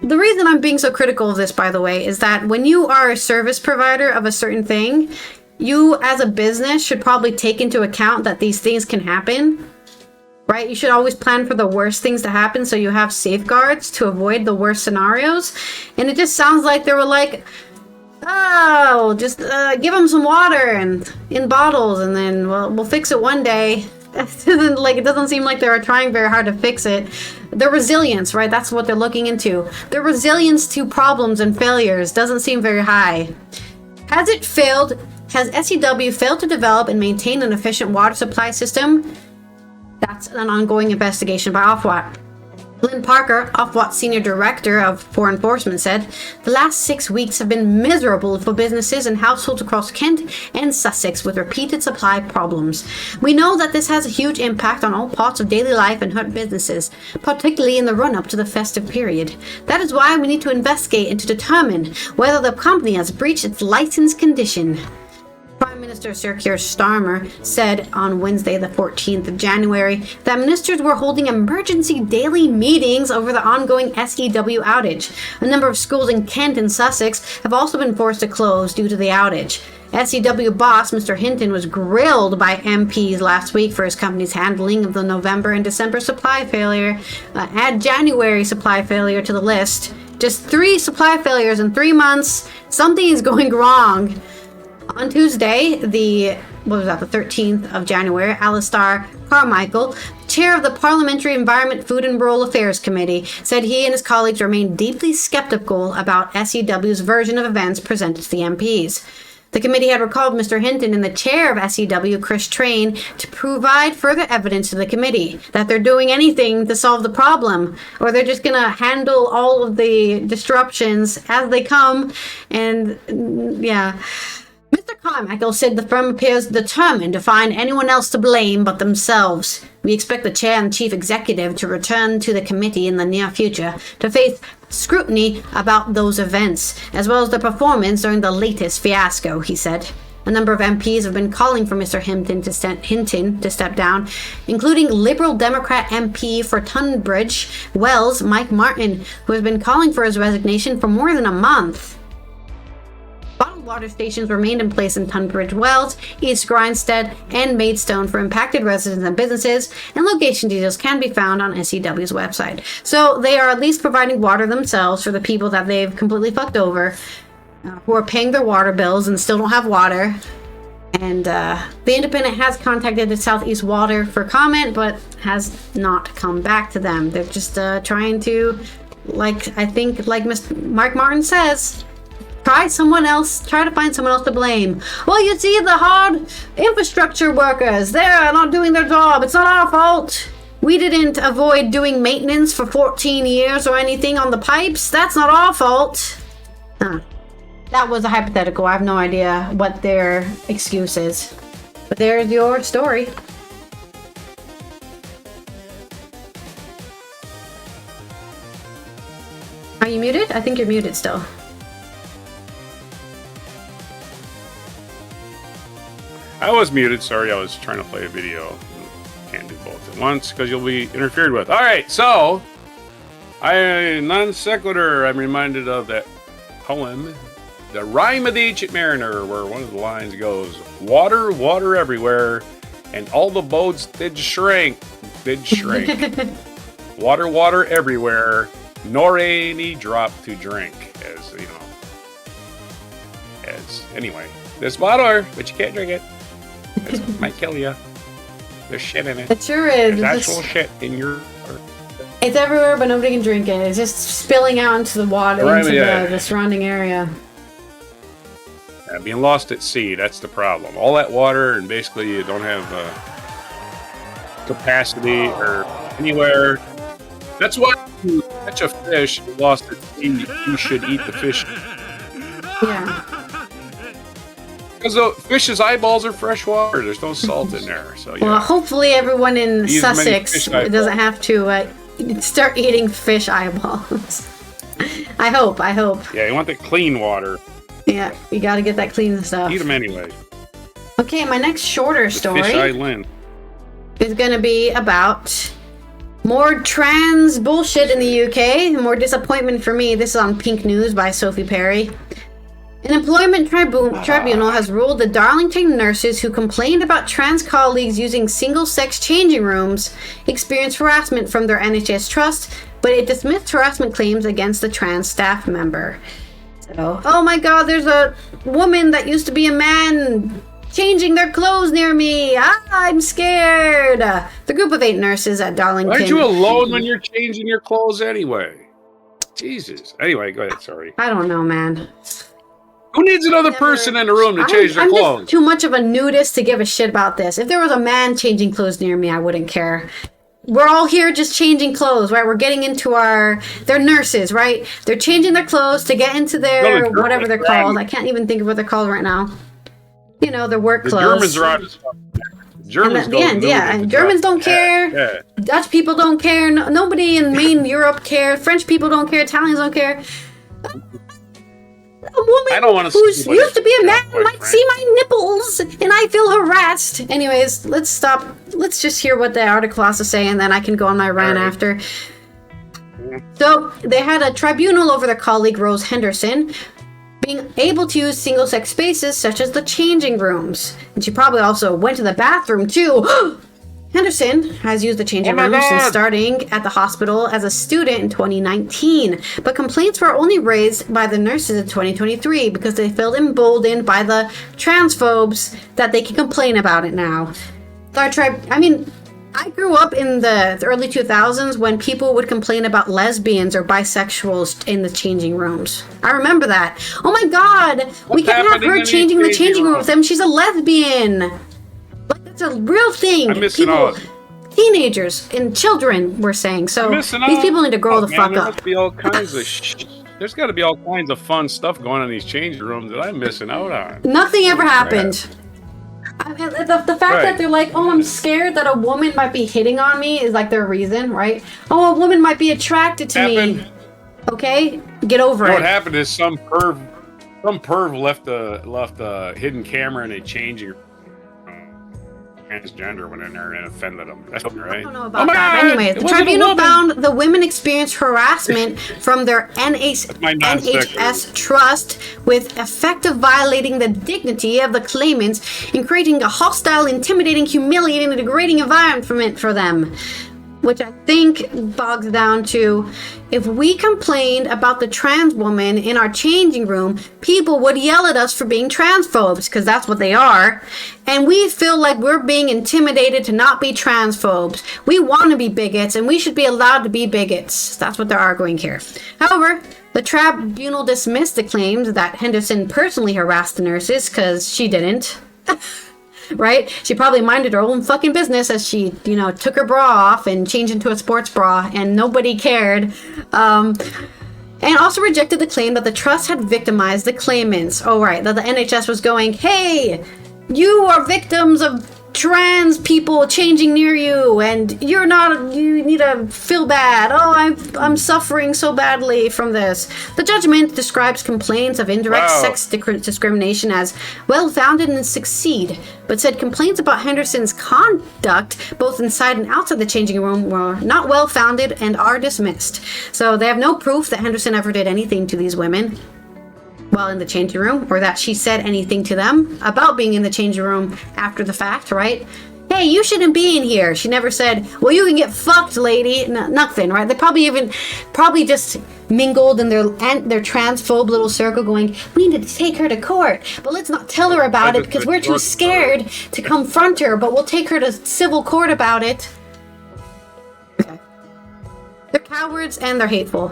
The reason I'm being so critical of this, by the way, is that when you are a service provider of a certain thing, you as a business should probably take into account that these things can happen, right? You should always plan for the worst things to happen so you have safeguards to avoid the worst scenarios. And it just sounds like they were like, oh, just give them some water and in bottles, and then we'll fix it one day. It doesn't seem like they're trying very hard to fix it. Their resilience, right? That's what they're looking into. Their resilience to problems and failures doesn't seem very high. Has SEW failed to develop and maintain an efficient water supply system? That's an ongoing investigation by Ofwat. Lynn Parker, Ofwat's Senior Director of Poor Enforcement, said, the last 6 weeks have been miserable for businesses and households across Kent and Sussex with repeated supply problems. We know that this has a huge impact on all parts of daily life and hurt businesses, particularly in the run-up to the festive period. That is why we need to investigate and to determine whether the company has breached its license condition. Prime Minister Sir Keir Starmer said on Wednesday, the 14th of January, that ministers were holding emergency daily meetings over the ongoing SEW outage. A number of schools in Kent and Sussex have also been forced to close due to the outage. SEW boss Mr. Hinton was grilled by MPs last week for his company's handling of the November and December supply failure. Add January supply failure to the list. Just 3 supply failures in 3 months. Something is going wrong. On Tuesday, the 13th of January, Alistair Carmichael, chair of the Parliamentary Environment, Food and Rural Affairs Committee, said he and his colleagues remain deeply skeptical about SEW's version of events presented to the MPs. The committee had recalled Mr. Hinton and the chair of SEW, Chris Train, to provide further evidence to the committee that they're doing anything to solve the problem, or they're just going to handle all of the disruptions as they come. And yeah. Mr. Carmichael said the firm appears determined to find anyone else to blame but themselves. We expect the chair and chief executive to return to the committee in the near future to face scrutiny about those events, as well as their performance during the latest fiasco, he said. A number of MPs have been calling for Mr. Hinton to step down, including Liberal Democrat MP for Tunbridge Wells, Mike Martin, who has been calling for his resignation for more than a month. Bottled water stations remained in place in Tunbridge Wells, East Grinstead, and Maidstone for impacted residents and businesses, and location details can be found on SEW's website. So they are at least providing water themselves for the people that they've completely fucked over, who are paying their water bills and still don't have water. And the Independent has contacted the Southeast Water for comment, but has not come back to them. They're just trying to, like Mr. Mark Martin says, try to find someone else to blame. Well, you see, the hard infrastructure workers, they're not doing their job. It's not our fault. We didn't avoid doing maintenance for 14 years or anything on the pipes. That's not our fault. That was a hypothetical. I have no idea what their excuse is. But there's your story. Are you muted? I think you're muted still. I was muted. Sorry, I was trying to play a video. Can't do both at once because you'll be interfered with. All right, so non sequitur. I'm reminded of that poem, The Rime of the Ancient Mariner, where one of the lines goes, "Water, water everywhere, and all the boats did shrink. Water, water everywhere, nor any drop to drink." As you know, Yes. Anyway, there's water, but you can't drink it. It might kill you. There's shit in it. It sure is. There's actual shit in your... It's everywhere, but nobody can drink it. It's just spilling out into the water, into the surrounding area. Yeah, being lost at sea, that's the problem. All that water, and basically you don't have capacity or anywhere. That's why you catch a fish lost at sea, you should eat the fish. Yeah. Because the fish's eyeballs are fresh water. There's no salt in there. So yeah. Well, hopefully everyone in Sussex doesn't have to start eating fish eyeballs. I hope. Yeah, you want the clean water. Yeah, you got to get that clean stuff. Eat them anyway. Okay, my next shorter story Fish Island is going to be about more trans bullshit in the UK. More disappointment for me. This is on Pink News by Sophie Perry. An employment tribunal has ruled the Darlington nurses who complained about trans colleagues using single-sex changing rooms experienced harassment from their NHS trust, but it dismissed harassment claims against the trans staff member. So, oh my god, there's a woman that used to be a man changing their clothes near me. I'm scared. The group of 8 nurses at Darlington... Aren't you alone when you're changing your clothes anyway? Jesus. Anyway, go ahead, sorry. I don't know, man. Who needs another person in the room to change their clothes? I'm just too much of a nudist to give a shit about this. If there was a man changing clothes near me, I wouldn't care. We're all here just changing clothes, right? We're getting into they're nurses, right? They're changing their clothes to get into their, whatever they're called. I can't even think of what they're called right now. You know, their work clothes. Germans are out of stuff. Germans and at the end, yeah. Germans don't care. Yeah. Dutch people don't care. Nobody in main Europe cares. French people don't care. Italians don't care. A woman who used to be a man might see my nipples and I feel harassed. Anyways, let's stop. Let's just hear what the article has to say and then I can go on my rant after. So, they had a tribunal over their colleague Rose Henderson being able to use single-sex spaces such as the changing rooms. And she probably also went to the bathroom too. Henderson has used the changing room since starting at the hospital as a student in 2019, but complaints were only raised by the nurses in 2023 because they felt emboldened by the transphobes that they can complain about it now. I grew up in the early 2000s when people would complain about lesbians or bisexuals in the changing rooms. I remember that. Oh my god, we can't have her changing the changing room with them. She's a lesbian. It's a real thing. People, teenagers and children were saying. So these people need to grow the fuck up. Be all kinds of There's got to be all kinds of fun stuff going on in these changing rooms that I'm missing out on. Nothing ever happened. The fact that they're like, oh, I'm scared that a woman might be hitting on me is like their reason, right? Oh, a woman might be attracted to me. Okay, get over it. What happened is some perv left a hidden camera in a changing room. Transgender went in there and offended them. That's right. I don't know about that. Anyway, the tribunal found the women experienced harassment from their NHS trust with effective violating the dignity of the claimants and creating a hostile, intimidating, humiliating, and degrading environment for them. Which I think bogs down to, if we complained about the trans woman in our changing room, people would yell at us for being transphobes, because that's what they are. And we feel like we're being intimidated to not be transphobes. We want to be bigots, and we should be allowed to be bigots. That's what they're arguing here. However, the tribunal dismissed the claims that Henderson personally harassed the nurses, because she didn't. Right? She probably minded her own fucking business as she, took her bra off and changed into a sports bra and nobody cared. And also rejected the claim that the trust had victimized the claimants. Oh, right. That the NHS was going, hey, you are victims of trans people changing near you and you need to feel bad. Oh, I'm suffering so badly from this. The judgment describes complaints of indirect sex discrimination as well-founded and succeed, but said complaints about Henderson's conduct both inside and outside the changing room were not well-founded and are dismissed. So they have no proof that Henderson ever did anything to these women while in the changing room, or that she said anything to them about being in the changing room after the fact, right? hey, you shouldn't be in here. She never said, well, you can get fucked, lady. Nothing, right? They probably just mingled in their transphobe little circle going, we need to take her to court, but let's not tell her about it because we're too scared to confront her, but we'll take her to civil court about it. Okay. They're cowards and they're hateful,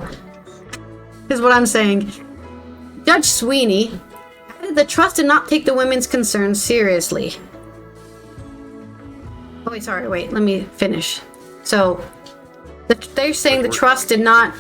is what I'm saying. Judge Sweeney added the trust did not take the women's concerns seriously. Oh, wait, let me finish. So, they're saying the trust did not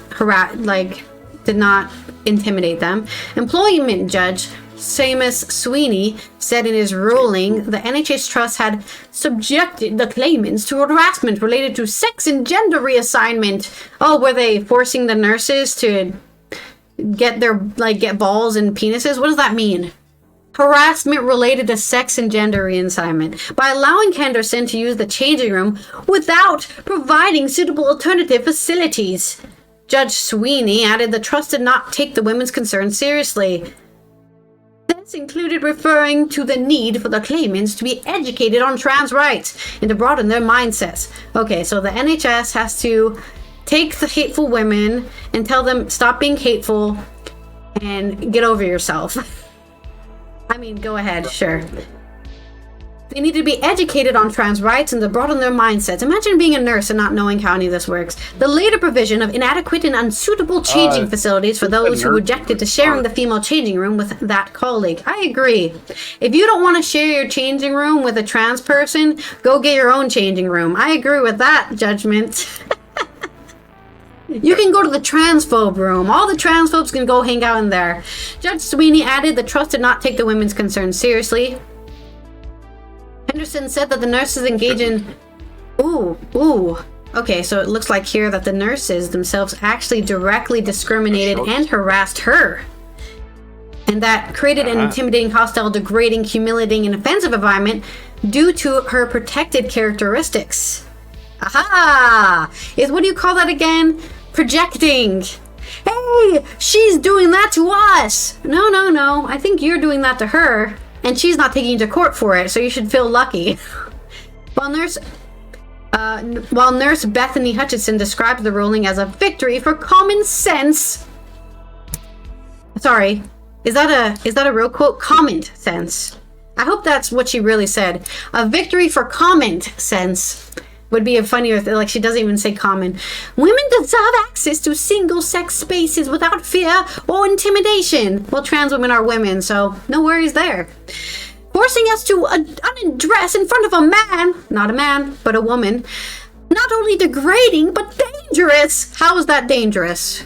did not intimidate them. Employment judge Seamus Sweeney said in his ruling the NHS trust had subjected the claimants to harassment related to sex and gender reassignment. Oh, were they forcing the nurses to get balls and penises? What does that mean? Harassment related to sex and gender reassignment by allowing Henderson to use the changing room without providing suitable alternative facilities. Judge Sweeney added the trust did not take the women's concerns seriously. This included referring to the need for the claimants to be educated on trans rights and to broaden their mindsets. Okay, so the NHS has to take the hateful women and tell them stop being hateful and get over yourself. I mean, go ahead, sure. They need to be educated on trans rights and to broaden their mindsets. Imagine being a nurse and not knowing how any of this works. The later provision of inadequate and unsuitable changing facilities for those who objected to sharing the female changing room with that colleague. I agree. If you don't want to share your changing room with a trans person, go get your own changing room. I agree with that judgment. You can go to the transphobe room. All the transphobes can go hang out in there. Judge Sweeney added the trust did not take the women's concerns seriously. Henderson said that the nurses engage in... Ooh. Okay, so it looks like here that the nurses themselves actually directly discriminated and harassed her. And that created an intimidating, hostile, degrading, humiliating, and offensive environment due to her protected characteristics. Aha! What do you call that again? Projecting. Hey, she's doing that to us. No. I think you're doing that to her, and she's not taking you to court for it, so you should feel lucky. While Nurse Bethany Hutchinson described the ruling as a victory for common sense. Sorry, is that a real quote? Common sense. I hope that's what she really said. A victory for common sense. Would be a funnier thing, like she doesn't even say common. Women deserve access to single-sex spaces without fear or intimidation. Well, trans women are women, so no worries there. Forcing us to undress in front of a man, not a man, but a woman, not only degrading, but dangerous. How is that dangerous?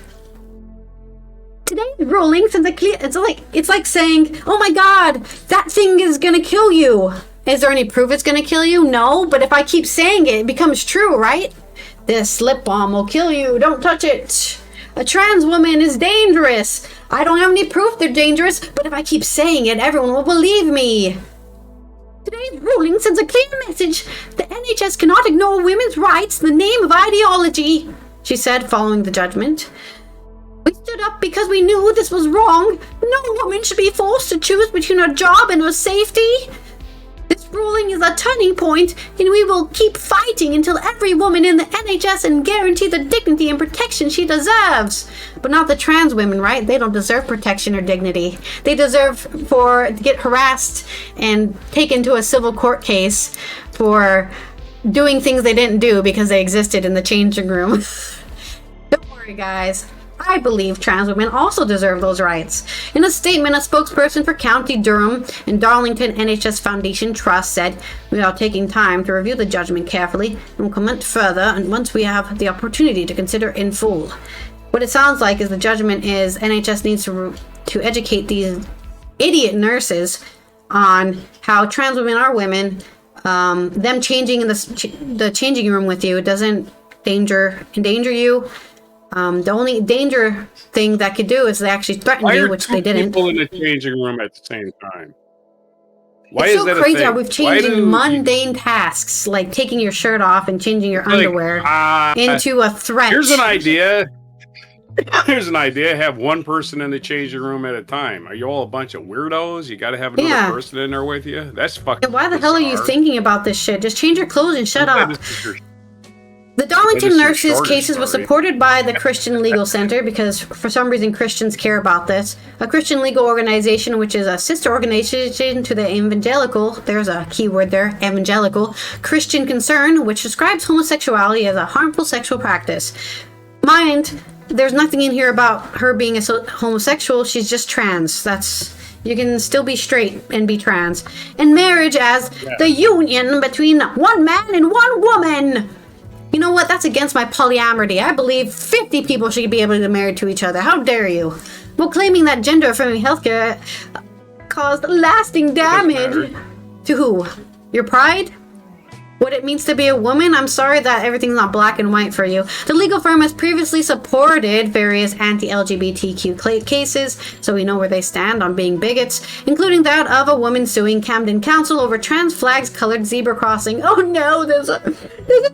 Today's ruling sends a clear... It's like saying, oh my god, that thing is gonna kill you. Is there any proof it's going to kill you? No, but if I keep saying it, it becomes true, right? This lip balm will kill you. Don't touch it. A trans woman is dangerous. I don't have any proof they're dangerous, but if I keep saying it, everyone will believe me. Today's ruling sends a clear message. The NHS cannot ignore women's rights in the name of ideology, she said following the judgment. We stood up because we knew this was wrong. No woman should be forced to choose between her job and her safety. This ruling is a turning point, and we will keep fighting until every woman in the NHS and guarantee the dignity and protection she deserves. But not the trans women, right? They don't deserve protection or dignity. They deserve to get harassed and taken to a civil court case for doing things they didn't do because they existed in the changing room. Don't worry, guys. I believe trans women also deserve those rights. In a statement, a spokesperson for County Durham and Darlington NHS Foundation Trust said, "We are taking time to review the judgment carefully and will comment further and once we have the opportunity to consider in full." What it sounds like is the judgment is NHS needs to educate these idiot nurses on how trans women are women. Them changing in the changing room with you doesn't endanger you. The only danger thing that could do is they actually threaten you, which they didn't. People in the changing room at the same time. Why it's so crazy how we've changed mundane tasks like taking your shirt off and changing your underwear into a threat. Here's an idea. Here's an idea: have one person in the changing room at a time. Are you all a bunch of weirdos? You got to have another person in there with you. That's fucking. And why the hell are you thinking about this shit? Just change your clothes and shut up. The That Darlington is your nurses' shortest cases was story. supported by the Christian Legal Center because for some reason Christians care about this. A Christian legal organization, which is a sister organization to the evangelical, there's a key word there, evangelical, Christian Concern, which describes homosexuality as a harmful sexual practice. Mind, there's nothing in here about her being a homosexual, she's just trans. You can still be straight and be trans. And marriage as the union between one man and one woman. You know what? That's against my polyamory. I believe 50 people should be able to get married to each other. How dare you? While claiming that gender-affirming healthcare caused lasting damage to who? Your pride? What it means to be a woman? I'm sorry that everything's not black and white for you. The legal firm has previously supported various anti-LGBTQ cases, so we know where they stand on being bigots, including that of a woman suing Camden Council over trans flags colored zebra crossing. Oh no, there's a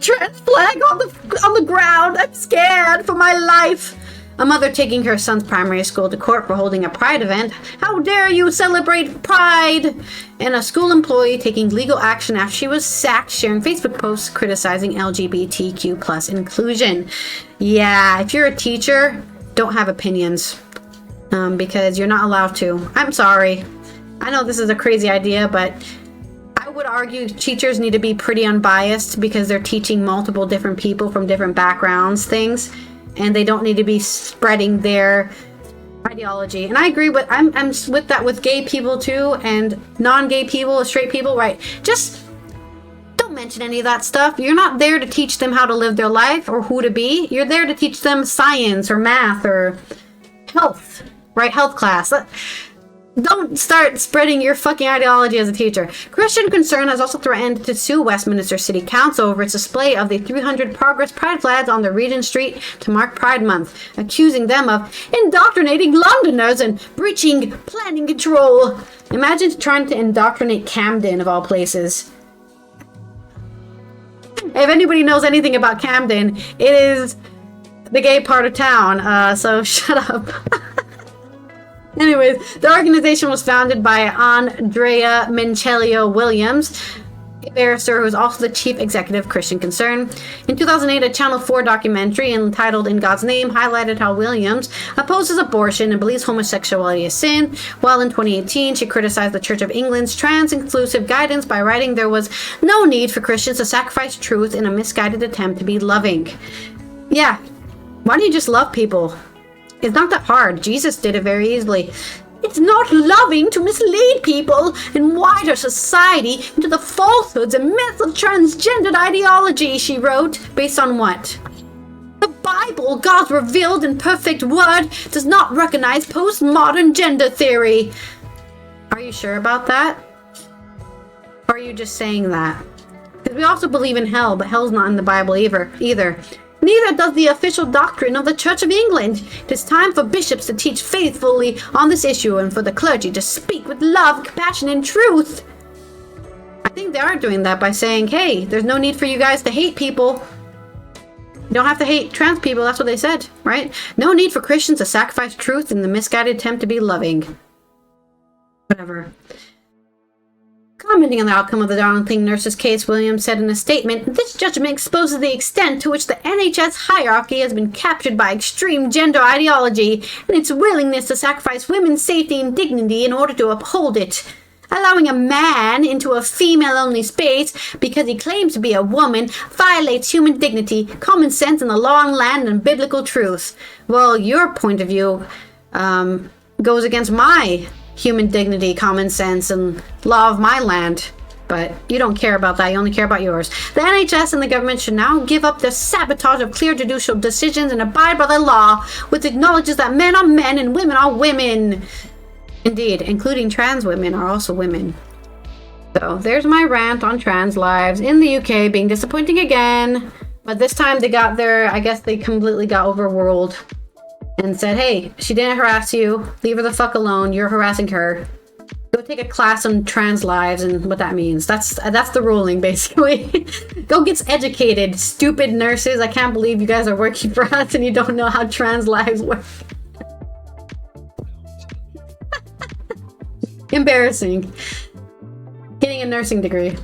trans flag on the ground. I'm scared for my life. A mother taking her son's primary school to court for holding a pride event. How dare you celebrate pride? And a school employee taking legal action after she was sacked, sharing Facebook posts criticizing LGBTQ plus inclusion. Yeah, if you're a teacher, don't have opinions because you're not allowed to. I'm sorry. I know this is a crazy idea, but I would argue teachers need to be pretty unbiased because they're teaching multiple different people from different backgrounds things. And they don't need to be spreading their ideology. And I agree with I'm with that with gay people too, and non-gay people, straight people, right? Just don't mention any of that stuff. You're not there to teach them how to live their life or who to be. You're there to teach them science or math or health, right? Health class. Don't start spreading your fucking ideology as a teacher. Christian Concern has also threatened to sue Westminster City Council over its display of the 300 Progress Pride flags on the Regent Street to mark Pride Month, accusing them of indoctrinating Londoners and breaching planning control. Imagine trying to indoctrinate Camden, of all places. If anybody knows anything about Camden, it is the gay part of town, so shut up. Anyways, the organization was founded by Andrea Minchelio Williams, a barrister who is also the chief executive of Christian Concern. In 2008, a Channel 4 documentary entitled In God's Name highlighted how Williams opposes abortion and believes homosexuality is sin, while in 2018, she criticized the Church of England's trans-inclusive guidance by writing there was no need for Christians to sacrifice truth in a misguided attempt to be loving. Yeah, why don't you just love people? It's not that hard. Jesus did it very easily. It's not loving to mislead people in wider society into the falsehoods and myths of transgendered ideology, she wrote. Based on what? The Bible, God's revealed and perfect word, does not recognize postmodern gender theory. Are you sure about that? Or are you just saying that? Because we also believe in hell, but hell's not in the Bible either. Neither does the official doctrine of the Church of England. It is time for bishops to teach faithfully on this issue and for the clergy to speak with love, compassion, and truth. I think they are doing that by saying, hey, there's no need for you guys to hate people. You don't have to hate trans people, that's what they said, right? No need for Christians to sacrifice truth in the misguided attempt to be loving. Whatever. Commenting on the outcome of the Darlington nurses case, Williams said in a statement, "This judgment exposes the extent to which the NHS hierarchy has been captured by extreme gender ideology and its willingness to sacrifice women's safety and dignity in order to uphold it. Allowing a man into a female-only space because he claims to be a woman violates human dignity, common sense, and the law and land and biblical truth." Well, your point of view goes against my human dignity, common sense, and law of my land. But you don't care about that. You only care about yours. The NHS and the government should now give up their sabotage of clear judicial decisions and abide by the law, which acknowledges that men are men and women are women. Indeed, including trans women are also women. So there's my rant on trans lives in the UK being disappointing again. But this time they got I guess they completely got overruled and said, hey, she didn't harass you. Leave her the fuck alone. You're harassing her. Go take a class on trans lives and what that means. That's the ruling, basically. Go get educated, stupid nurses. I can't believe you guys are working for us and you don't know how trans lives work. Embarrassing. Getting a nursing degree.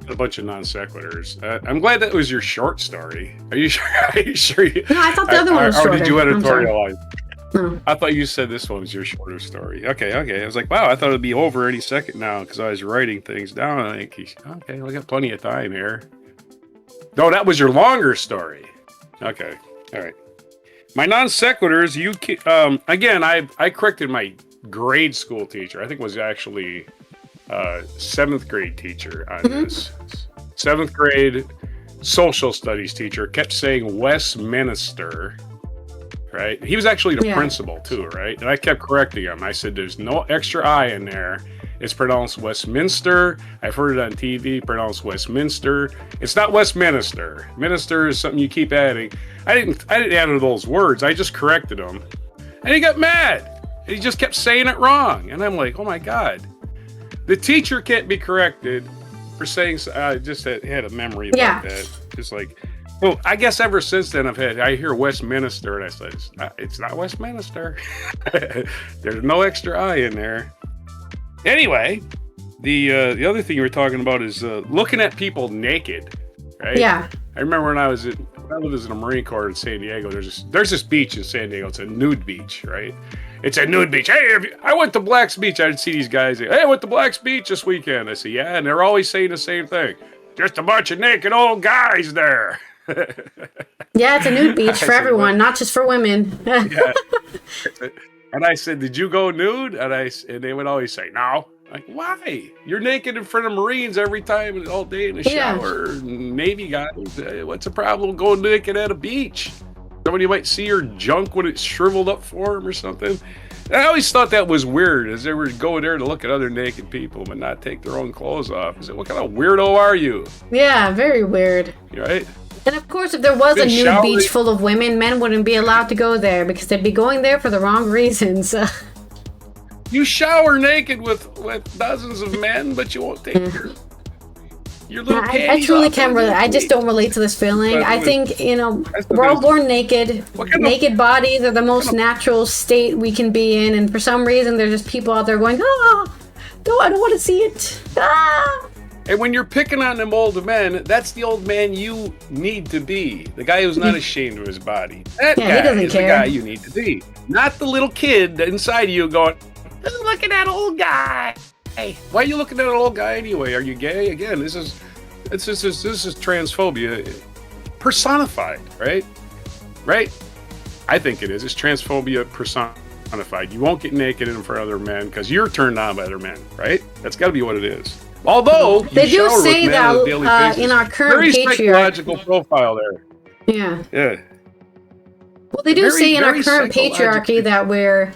A bunch of non sequiturs. I'm glad that was your short story. Are you sure? No, I thought the other one was shorter. Or did you editorialize? No. I thought you said this one was your shorter story. Okay. I was like, wow, I thought it'd be over any second now because I was writing things down. I think, okay, we got plenty of time here. No, that was your longer story. Okay, all right. My non sequiturs. Again, I corrected my grade school teacher. I think it was actually 7th grade teacher on this. 7th grade social studies teacher kept saying Westminster. Right? He was actually the principal too, right? And I kept correcting him. I said, there's no extra I in there. It's pronounced Westminster. I've heard it on TV, pronounced Westminster. It's not Westminster. Minister is something you keep adding. I didn't add those words. I just corrected him. And he got mad. He just kept saying it wrong. And I'm like, oh my God. The teacher can't be corrected for saying, I just had a memory like that. Just like, well, I guess ever since then I hear Westminster and I said, it's not Westminster. There's no extra I in there. Anyway, the other thing you were talking about is looking at people naked, right? Yeah. I remember when I was in the Marine Corps in San Diego, there's this beach in San Diego. It's a nude beach, right? It's a nude beach. Hey, I went to Black's Beach. I'd see these guys. Hey, I went to Black's Beach this weekend. I say, yeah, and they're always saying the same thing. Just a bunch of naked old guys there. Yeah, it's a nude beach for everyone, not just for women. Yeah. And I said, did you go nude? And they would always say, no. Like, why? You're naked in front of Marines every time, all day in the shower. Navy guys. What's the problem going naked at a beach? Somebody might see your junk when it's shriveled up for them or something. And I always thought that was weird, as they were going there to look at other naked people but not take their own clothes off. I said, what kind of weirdo are you? Yeah, very weird. Right? And of course, if there was a nude beach full of women, men wouldn't be allowed to go there because they'd be going there for the wrong reasons. You shower naked with dozens of men, but you won't take your little panties I truly off. can't relate. I just don't relate to this feeling. I think, we're all born naked. Naked bodies are the most natural state we can be in. And for some reason, there's just people out there going, no, I don't want to see it. Ah! And when you're picking on them old men, that's the old man you need to be. The guy who's not ashamed of his body. That guy is the guy you need to be. Not the little kid inside you going, look at that old guy. Hey, why are you looking at an old guy anyway? Are you gay? Again, this is transphobia personified, right? Right? I think it is. It's transphobia personified. You won't get naked in front of other men because you're turned on by other men, right? That's got to be what it is. Although they do say that in our current very patriarchy, psychological profile there. Yeah. Yeah. Well, they do say in our current patriarchy that we're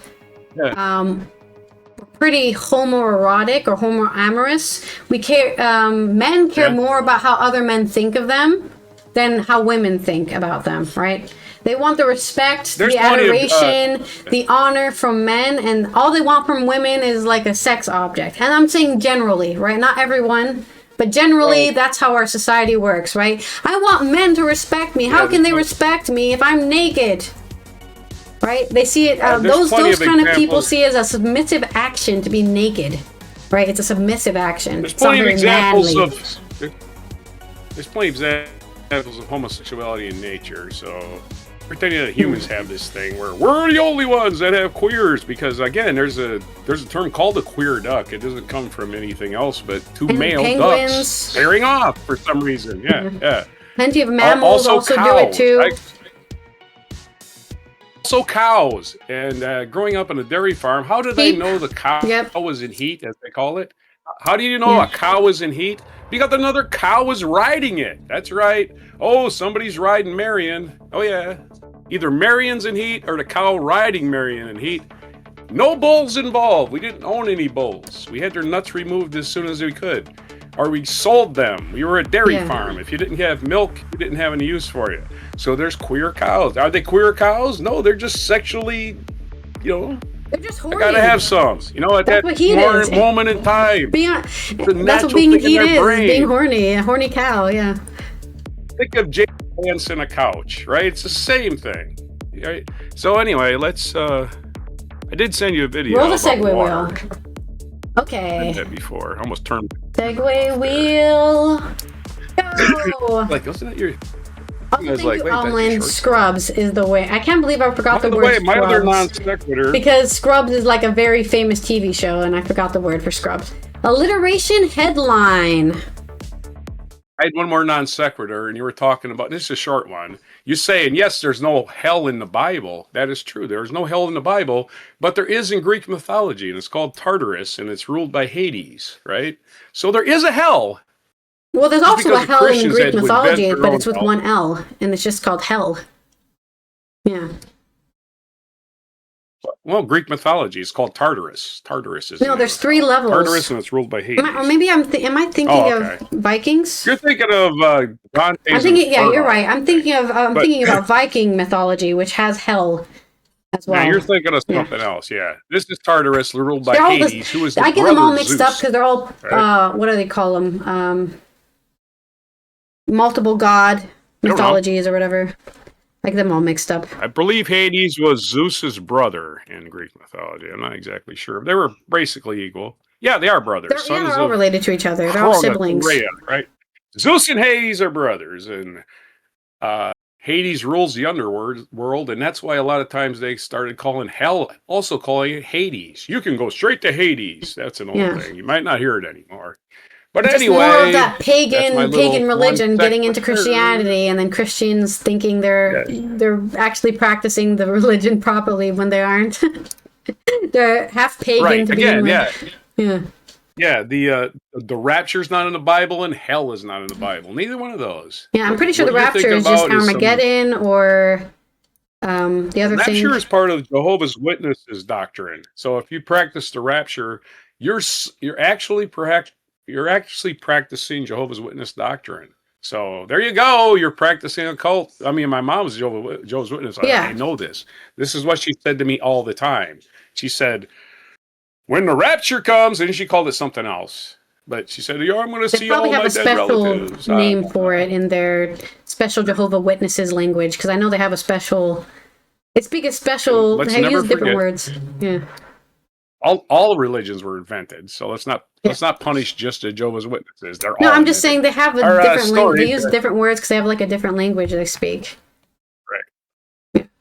pretty homoerotic or homoamorous. We care. Men care more about how other men think of them than how women think about them. Right? They want the respect, the adoration, the honor from men, and all they want from women is like a sex object. And I'm saying generally, right? Not everyone, but generally, that's how our society works, right? I want men to respect me. How can they respect me if I'm naked? Right? They see it. Those kind of people see it as a submissive action to be naked. Right? It's a submissive action. There's plenty of examples of homosexuality in nature. So pretending that humans have this thing where we're the only ones that have queers, because again, there's a term called a queer duck. It doesn't come from anything else but two male ducks staring off for some reason. Yeah. Plenty of mammals also do it too. Also cows. And growing up on a dairy farm, how did they know the cow was in heat, as they call it? How do you know a cow was in heat? Because another cow was riding it. That's right. Oh, somebody's riding Marion. Oh, yeah. Either Marion's in heat or the cow riding Marion in heat. No bulls involved. We didn't own any bulls. We had their nuts removed as soon as we could. Or we sold them. We were a dairy farm. If you didn't have milk, you didn't have any use for you. So there's queer cows. Are they queer cows? No, they're just sexually They're just I horny. gotta have some. At That's that what heat is. moment in time. That's what natural being thing in heat their is brain. being horny. A horny cow, yeah. Think of Jay Lance in a couch, right? It's the same thing. Right? So anyway, let's. I did send you a video. Roll the about Segway water. wheel. Okay. I did that before. I almost turned. Segway wheel. Go. Like, wasn't that your? Also, I was thank like, you, wait, that's Almond. your short Scrubs is the way. I can't believe I forgot By the the word way, my other non Scrubs. sequitur. Because Scrubs is like a very famous TV show, and I forgot the word for Scrubs. Alliteration headline. I had one more non sequitur, and you were talking about this is a short one. You're saying, yes, there's no hell in the Bible. That is true. There is no hell in the Bible, but there is in Greek mythology, and it's called Tartarus, and it's ruled by Hades, right? So there is a hell. Well, there's also a hell in Greek would mythology, invent their but own it's with hell. one L, and it's just called hell. Yeah. Well, Greek mythology is called Tartarus. Tartarus is No, there's 3 levels. Tartarus, and it's ruled by Hades. Or maybe am I thinking okay. of Vikings? You're thinking of Dante's I'm thinking, yeah, you're Inferno. right. I'm thinking about Viking mythology, which has hell as well. Now you're thinking of something else, yeah. This is Tartarus, ruled by They're all Hades, who is the I get brother them all of mixed Zeus. up because they're all right? what do they call them? Multiple god mythologies or whatever. I get them all mixed up. I believe Hades was Zeus's brother in Greek mythology. I'm not exactly sure. They were basically equal. Yeah, they are brothers. They're all related to each other. They're all siblings. Right? Zeus and Hades are brothers, and Hades rules the underworld, and that's why a lot of times they started calling hell, also calling it Hades. You can go straight to Hades. That's an old thing. You might not hear it anymore. But just anyway, more of that pagan little religion getting into Christianity, and then Christians thinking they're actually practicing the religion properly when they aren't. They're half pagan to begin with. Yeah, the rapture's not in the Bible, and hell is not in the Bible. Neither one of those. Yeah, I'm pretty sure the rapture is just Armageddon or the other thing. Rapture is part of Jehovah's Witnesses doctrine. So if you practice the rapture, you're actually practicing Jehovah's Witness doctrine. So there you go. You're practicing a cult. I mean, my mom's Jehovah's Witness. I know this. This is what she said to me all the time. She said, when the rapture comes, and she called it something else. But she said, I'm going to see all my dead relatives. They probably have a special name for it in their special Jehovah's Witnesses language, because I know they have a special... They speak a special... They use different words. Yeah. All religions were invented, so let's not punish just the Jehovah's Witnesses. They're all I'm just saying they have a different language. They use different words because they have like a different language they speak.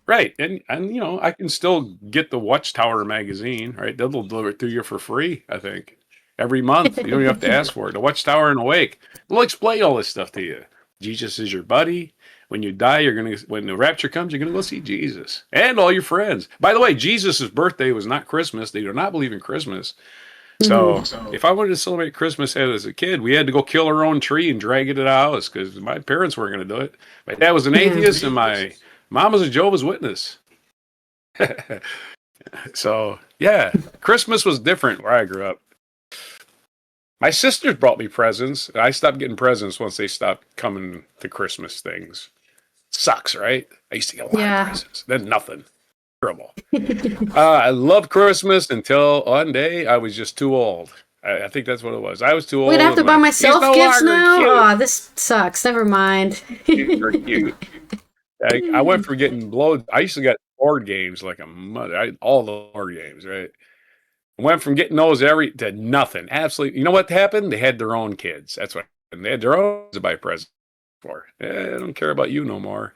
Right, and I can still get the Watchtower magazine. Right, they'll deliver it to you for free. I think every month. You don't even have to ask for it. The Watchtower and Awake. They'll explain all this stuff to you. Jesus is your buddy. When you die, when the rapture comes, you're gonna go see Jesus and all your friends. By the way, Jesus' birthday was not Christmas. They do not believe in Christmas. So if I wanted to celebrate Christmas as a kid, we had to go kill our own tree and drag it to the house because my parents weren't going to do it. My dad was an atheist and my mom was a Jehovah's Witness. So, yeah, Christmas was different where I grew up. My sisters brought me presents. I stopped getting presents once they stopped coming to Christmas things. Sucks, right? I used to get a lot of presents. Then nothing. Terrible. I loved Christmas until one day I was just too old. I think that's what it was. I was too old. Wait, I have to buy myself gifts now? Oh, this sucks. Never mind. I went from getting blown. I used to get board games like a mother. All the board games, right? I went from getting those to nothing. Absolutely. You know what happened? They had their own kids. That's what. And they had their own to buy presents for. I don't care about you no more.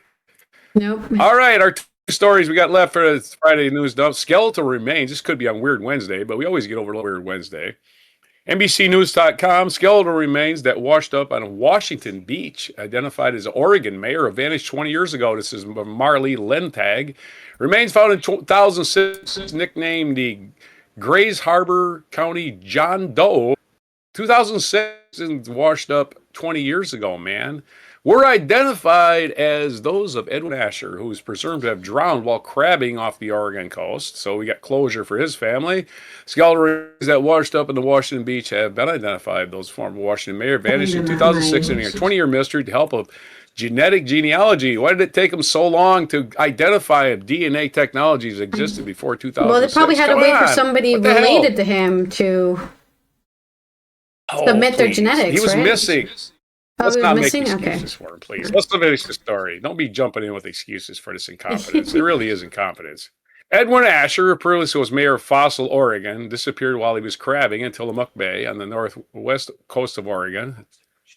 Nope. All right, our two stories we got left for the Friday news dump. Skeletal remains. This could be on Weird Wednesday, but we always get over Weird Wednesday. NBCnews.com, skeletal remains that washed up on Washington Beach, identified as Oregon mayor, vanished 20 years ago. This is Marley Lentag. Remains found in 2006, nicknamed the Grays Harbor County John Doe. 2006 and washed up 20 years ago, man. Were identified as those of Edwin Asher, who was presumed to have drowned while crabbing off the Oregon coast. So we got closure for his family. Skeletal remains that washed up in the Washington Beach have been identified. Those former Washington mayor vanished in 2006 in a 20-year mystery to help of genetic genealogy. Why did it take them so long to identify if DNA technologies existed before 2006? Well, they probably had to wait for somebody related to him to submit their genetics. He was right? missing. Oh, Let's not make missing? excuses for him, please. Let's finish the story. Don't be jumping in with excuses for this incompetence. It really is incompetence. Edwin Asher, who previously was mayor of Fossil, Oregon, disappeared while he was crabbing in Tillamook Bay on the northwest coast of Oregon.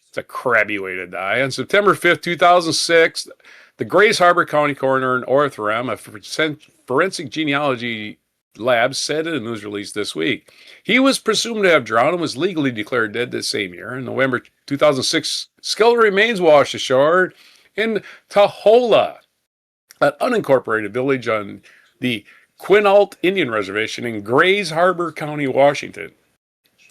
It's a crabby way to die. On September 5th, 2006, the Grays Harbor County coroner in Orthram, a forensic genealogy lab, said in a news release this week. He was presumed to have drowned and was legally declared dead this same year. In November 2006, skeletal remains washed ashore in Tahola, an unincorporated village on the Quinault Indian Reservation in Grays Harbor County, Washington,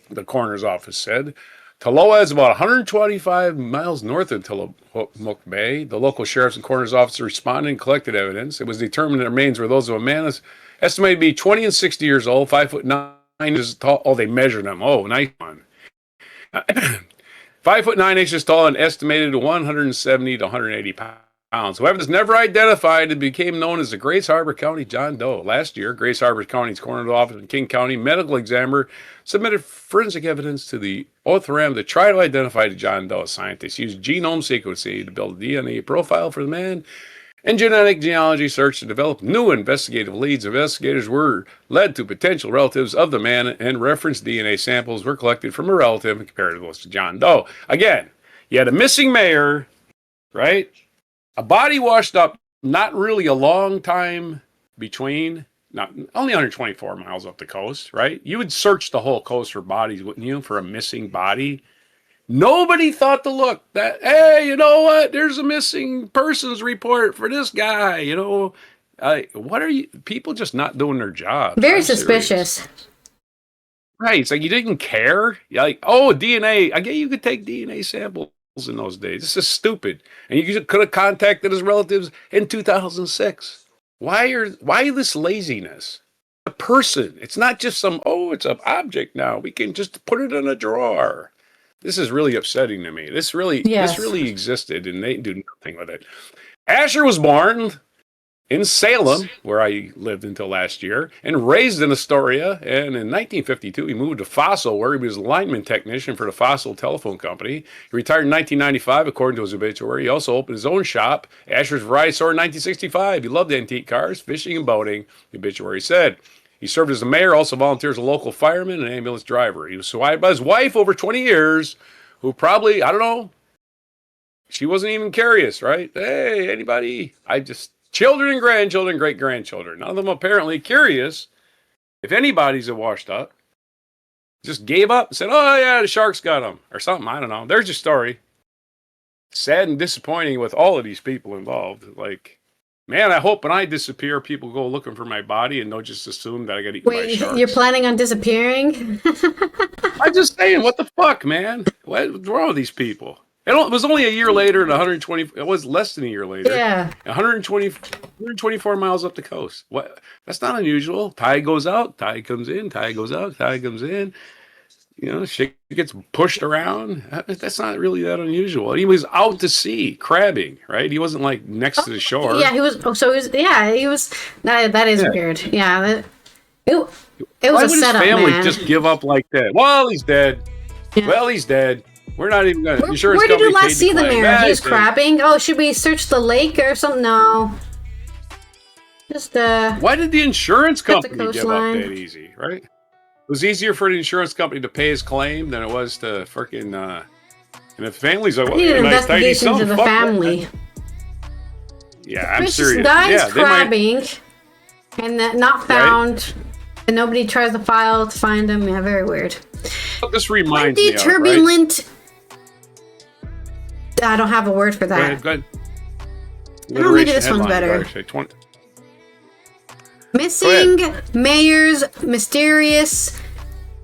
the coroner's office said. Taloa is about 125 miles north of Tillamook Bay. The local sheriff's and coroner's office responded and collected evidence. It was determined the remains were those of a man estimated to be 20 and 60 years old, 5'9" inches tall. Oh, they measured him. Oh, nice one. 5'9" inches tall and estimated 170 to 180 pounds. However, this never identified and became known as the Grays Harbor County John Doe. Last year, Grays Harbor County's coroner's office and King County medical examiner submitted forensic evidence to the Othram to try to identify the John Doe. Scientists used genome sequencing to build a DNA profile for the man and genetic genealogy search to develop new investigative leads. Investigators were led to potential relatives of the man, and reference DNA samples were collected from a relative and compared to those to John Doe. Again, you had a missing mayor, right? A body washed up, not really a long time between, not only 124 miles up the coast, right? You would search the whole coast for bodies, wouldn't you, for a missing body? Nobody thought to look that, hey, you know what? There's a missing persons report for this guy, you know. What are you, people just not doing their job? Very suspicious. Right. It's like you didn't care. You're like, oh, DNA. I guess you could take DNA samples in those days. This is stupid. And you could have contacted his relatives in 2006. Why this laziness? A person. It's not just some, it's an object now. We can just put it in a drawer. This is really upsetting to me. This really existed, and they do nothing with it. Asher was born in Salem, where I lived until last year, and raised in Astoria. And in 1952, he moved to Fossil, where he was a lineman technician for the Fossil Telephone Company. He retired in 1995, according to his obituary. He also opened his own shop, Asher's Variety Store, in 1965. He loved antique cars, fishing, and boating, the obituary said. He served as a mayor, also volunteered as a local fireman and ambulance driver. He was survived by his wife over 20 years, who probably, I don't know, she wasn't even curious, right? Hey, anybody? Children and grandchildren, great-grandchildren. None of them apparently curious if anybody's washed up. Just gave up and said, oh, yeah, the sharks got them, or something. I don't know. There's your story. Sad and disappointing with all of these people involved. Like, man, I hope when I disappear, people go looking for my body and don't just assume that I got eaten by sharks. You're planning on disappearing? I'm just saying, what the fuck, man? What's wrong with these people? It was only a year later, and 120. It was less than a year later. Yeah, 124 miles up the coast. What? That's not unusual. Tide goes out, tide comes in, tide goes out, tide comes in. You know, shit gets pushed around. That's not really that unusual. He was out to sea, crabbing, right? He wasn't like next to the shore. Yeah, he was. He was. That is weird. Yeah, it was Why a setup, his family man. just give up like that? Well, he's dead. Yeah. Well, he's dead. We're not even going to. Where did you last see the mayor? He's crabbing. Oh, should we search the lake or something? No. Just Why did the insurance company give up coastline. that easy? Right? It was easier for the insurance company to pay his claim than it was to freaking. And the family's like, I need an investigation into the family. Yeah, I'm Chris serious. Dies crabbing, and not found, right? And nobody tries to file to find him. Yeah, very weird. This reminds me of, turbulent. Right? I don't have a word for that. Go ahead. No, maybe this one's better. Missing mayors mysterious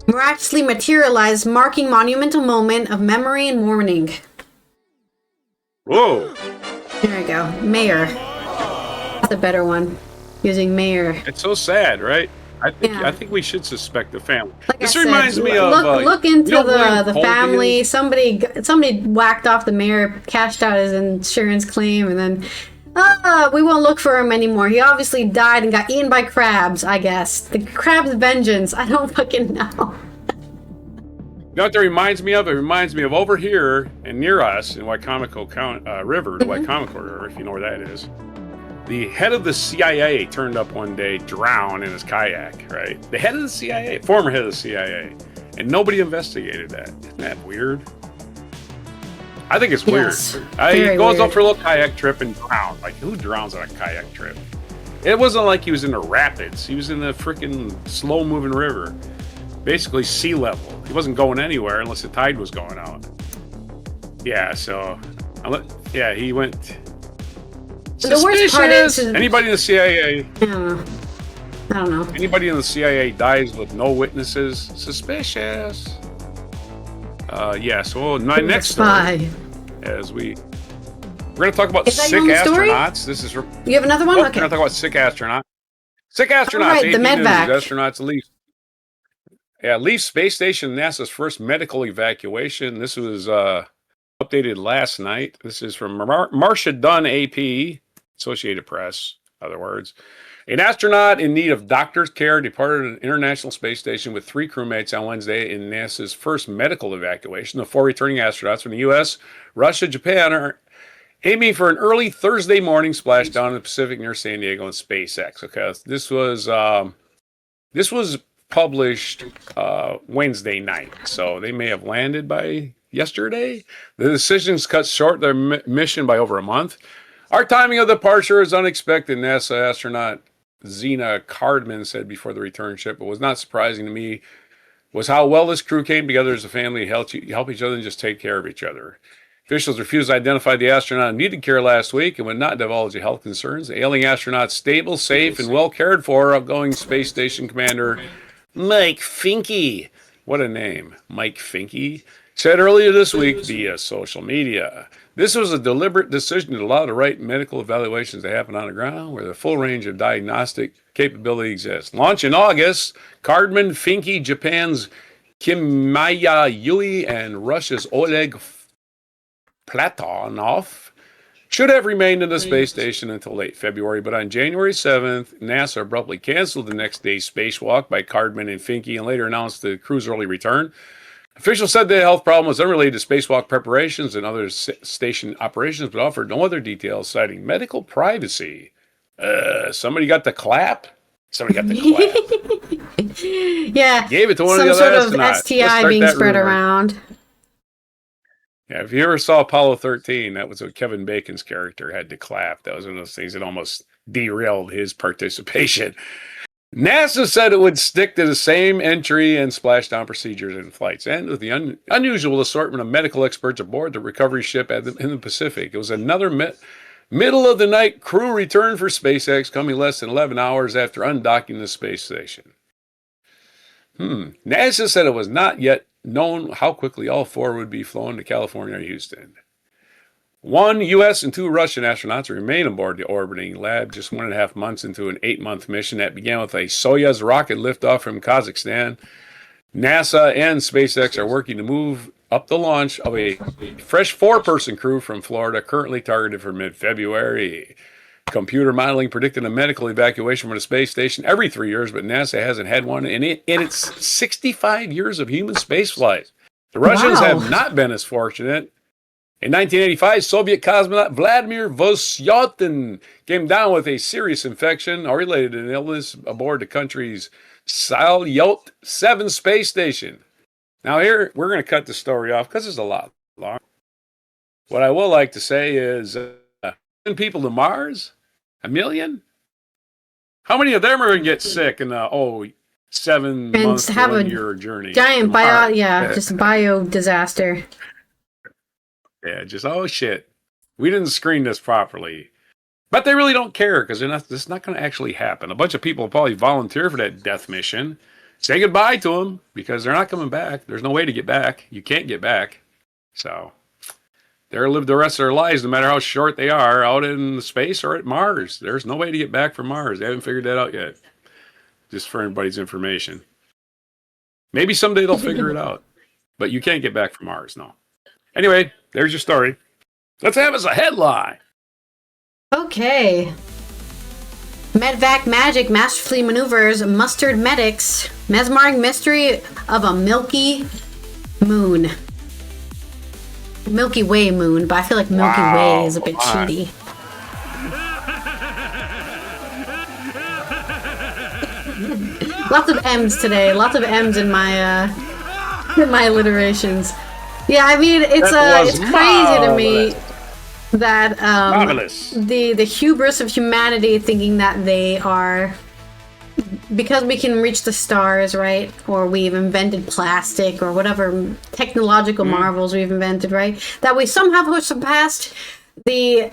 miraculously materialized, marking monumental moment of memory and mourning. Whoa. There we go. Mayor. That's a better one. Using mayor. It's so sad, right? I Yeah. think we should suspect the family. Like I This said, reminds me of look into William the Colby family. is? Somebody whacked off the mayor, cashed out his insurance claim, and then we won't look for him anymore. He obviously died and got eaten by crabs. I guess the crab's vengeance. I don't fucking know. You know what that reminds me of? It reminds me of over here and near us in Wicomico River, the Wicomico River, if you know where that is. The head of the CIA turned up one day, drowned in his kayak, right? The head of the CIA, former head of the CIA. And nobody investigated that. Isn't that weird? I think it's weird. Yes, He very goes weird. up for a little kayak trip and drowns. Like, who drowns on a kayak trip? It wasn't like he was in the rapids. He was in the freaking slow-moving river. Basically sea level. He wasn't going anywhere unless the tide was going out. Yeah, so... Yeah, he went... The worst part is... Anybody in the CIA... I don't know. Anybody in the CIA dies with no witnesses. Suspicious. Yeah, so my next story, as we're going to talk about sick astronauts. This is from... You have another one? Oh, Okay. We're going to talk about sick astronauts. Sick astronauts. All right, the AP News, medvac. Astronauts leave. Yeah, leave space station. NASA's first medical evacuation. This was updated last night. This is from Marcia Dunn, AP, Associated Press, other words. An astronaut in need of doctor's care departed an International Space Station with 3 crewmates on Wednesday in NASA's first medical evacuation. The 4 returning astronauts from the U.S., Russia, Japan are aiming for an early Thursday morning splashdown in the Pacific near San Diego and SpaceX. Okay, this was published Wednesday night, so they may have landed by yesterday. The decisions cut short their mission by over a month. Our timing of departure is unexpected, NASA astronaut Zena Cardman said before the return trip. What was not surprising to me was how well this crew came together as a family, help each other and just take care of each other. Officials refused to identify the astronaut who needed care last week and would not divulge the health concerns. The ailing astronaut stable, safe, and well cared for. Outgoing space station commander Mike Finke, what a name, Mike Finke, said earlier this week via social media. This was a deliberate decision to allow the right medical evaluations to happen on the ground where the full range of diagnostic capability exists. Launch in August, Cardman, Finke, Japan's Kimaya Yui, and Russia's Oleg Platonov should have remained in the space station until late February, but on January 7th, NASA abruptly canceled the next day's spacewalk by Cardman and Finke and later announced the crew's early return. Officials said the health problem was unrelated to spacewalk preparations and other station operations, but offered no other details, citing medical privacy. Somebody got the clap? Somebody got the clap. Yeah. Gave it to one of the other astronauts. Some sort of STI being spread around. Yeah, if you ever saw Apollo 13, that was what Kevin Bacon's character had to clap. That was one of those things that almost derailed his participation. NASA said it would stick to the same entry and splashdown procedures in flights, and with the unusual assortment of medical experts aboard the recovery ship in the Pacific. It was another middle-of-the-night crew return for SpaceX, coming less than 11 hours after undocking the space station. NASA said it was not yet known how quickly all 4 would be flown to California or Houston. 1 U.S. and 2 Russian astronauts remain aboard the orbiting lab just 1.5 months into an 8-month mission that began with a Soyuz rocket liftoff from Kazakhstan. NASA and SpaceX are working to move up the launch of a fresh 4-person crew from Florida, currently targeted for mid-February. Computer modeling predicted a medical evacuation from the space station every 3 years, but NASA hasn't had one in its 65 years of human spaceflight. The Russians have not been as fortunate. In 1985, Soviet cosmonaut Vladimir Vosyotin came down with a serious infection or related to an illness aboard the country's Salyut 7 space station. Now here, we're going to cut the story off because it's a lot long. What I will like to say is, people to Mars? 1 million? How many of them are going to get sick in the, 7 months to 1 year journey? Giant just bio disaster. Yeah, just, shit. We didn't screen this properly. But they really don't care because this is not going to actually happen. A bunch of people will probably volunteer for that death mission. Say goodbye to them because they're not coming back. There's no way to get back. You can't get back. So they'll live the rest of their lives, no matter how short they are, out in space or at Mars. There's no way to get back from Mars. They haven't figured that out yet. just for everybody's information. Maybe someday they'll figure it out. But you can't get back from Mars, no. Anyway, there's your story. Let's have as a headline. Okay. Medvac magic masterfully maneuvers mustard medics. Mesmeric mystery of a Milky Moon. Milky Way moon, but I feel like Milky Way is a bit cheaty. Lots of M's today. Lots of M's in my alliterations. Yeah, I mean it's crazy to me that the hubris of humanity thinking that they are, because we can reach the stars, right? Or we've invented plastic or whatever technological marvels we've invented, right? That we somehow have surpassed the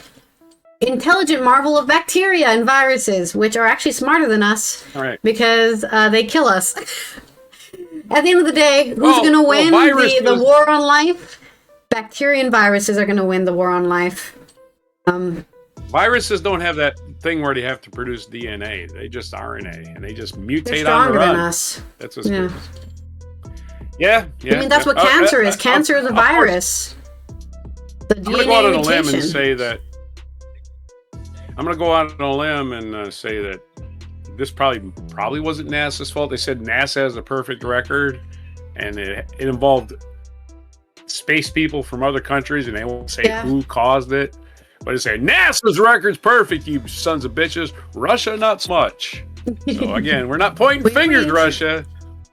intelligent marvel of bacteria and viruses, which are actually smarter than us, because they kill us. At the end of the day, who's going to win the war on life? Bacteria and viruses are going to win the war on life. Viruses don't have that thing where they have to produce DNA. They just RNA, and they just mutate They're stronger on the run. than us. That's what's good. Yeah. I mean, that's what cancer is. Cancer is a virus. The I'm going to go out on a limb and say that. I'm going to go out on a limb and say that this probably wasn't NASA's fault. They said NASA has a perfect record, and it involved space people from other countries, and they won't say who caused it. But they say NASA's record's perfect, you sons of bitches. Russia, not so much. So again, we're not pointing fingers, Russia.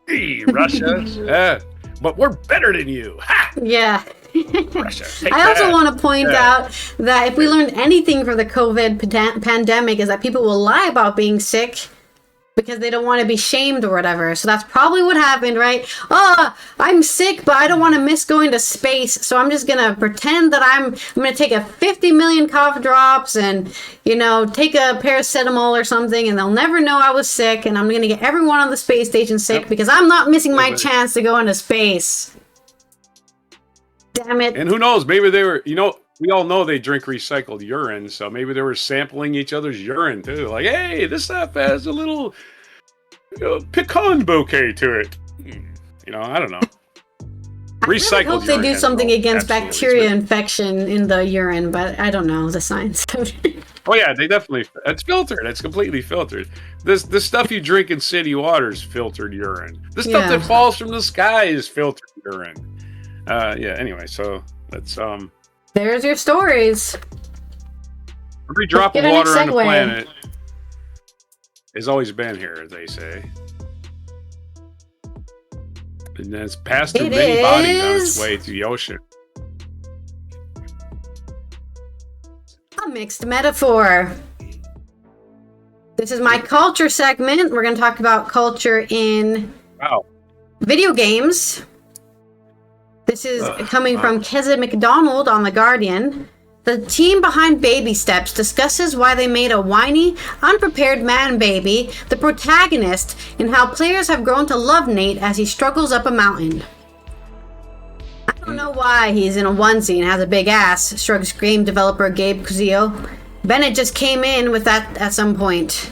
Hey, Russia. But we're better than you. Ha! Yeah. Russia, I also want to point out that if we learned anything from the COVID pandemic is that people will lie about being sick because they don't want to be shamed or whatever. So that's probably what happened, right? Oh, I'm sick, but I don't want to miss going to space, so I'm just gonna pretend that I'm gonna take a 50 million cough drops and take a paracetamol or something, and they'll never know I was sick, and I'm gonna get everyone on the space station sick because I'm not missing my chance to go into space. Damn it. And who knows, maybe they were, we all know they drink recycled urine, so maybe they were sampling each other's urine too. Like, hey, this stuff has a little pecan bouquet to it. I don't know. Recycled I really hope they do something against bacteria infection in the urine, but I don't know the science. Oh yeah, they definitely. It's filtered. It's completely filtered. The stuff you drink in city water is filtered urine. The stuff that falls from the sky is filtered urine. Anyway, so let's There's your stories. Every drop of water on the planet has always been here, they say. And then it's passed through many bodies on its way to the ocean. A mixed metaphor. This is my culture segment. We're going to talk about culture in video games. This is coming from Keza McDonald on The Guardian. The team behind Baby Steps discusses why they made a whiny, unprepared man baby the protagonist and how players have grown to love Nate as he struggles up a mountain. I don't know why he's in a onesie and has a big ass, shrugs game developer Gabe Cuzio. Bennett just came in with that at some point.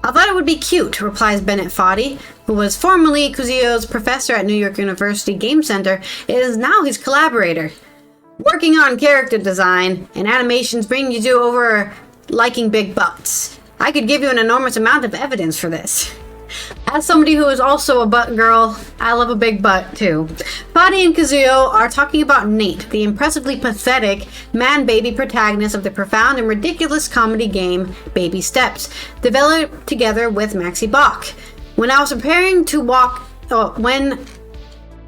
I thought it would be cute, replies Bennett Foddy, who was formerly Cuzio's professor at New York University Game Center, is now his collaborator. Working on character design and animations bring you to over liking big butts. I could give you an enormous amount of evidence for this. As somebody who is also a butt girl, I love a big butt too. Foddy and Kazuo are talking about Nate, the impressively pathetic man-baby protagonist of the profound and ridiculous comedy game Baby Steps, developed together with Maxi Bach. When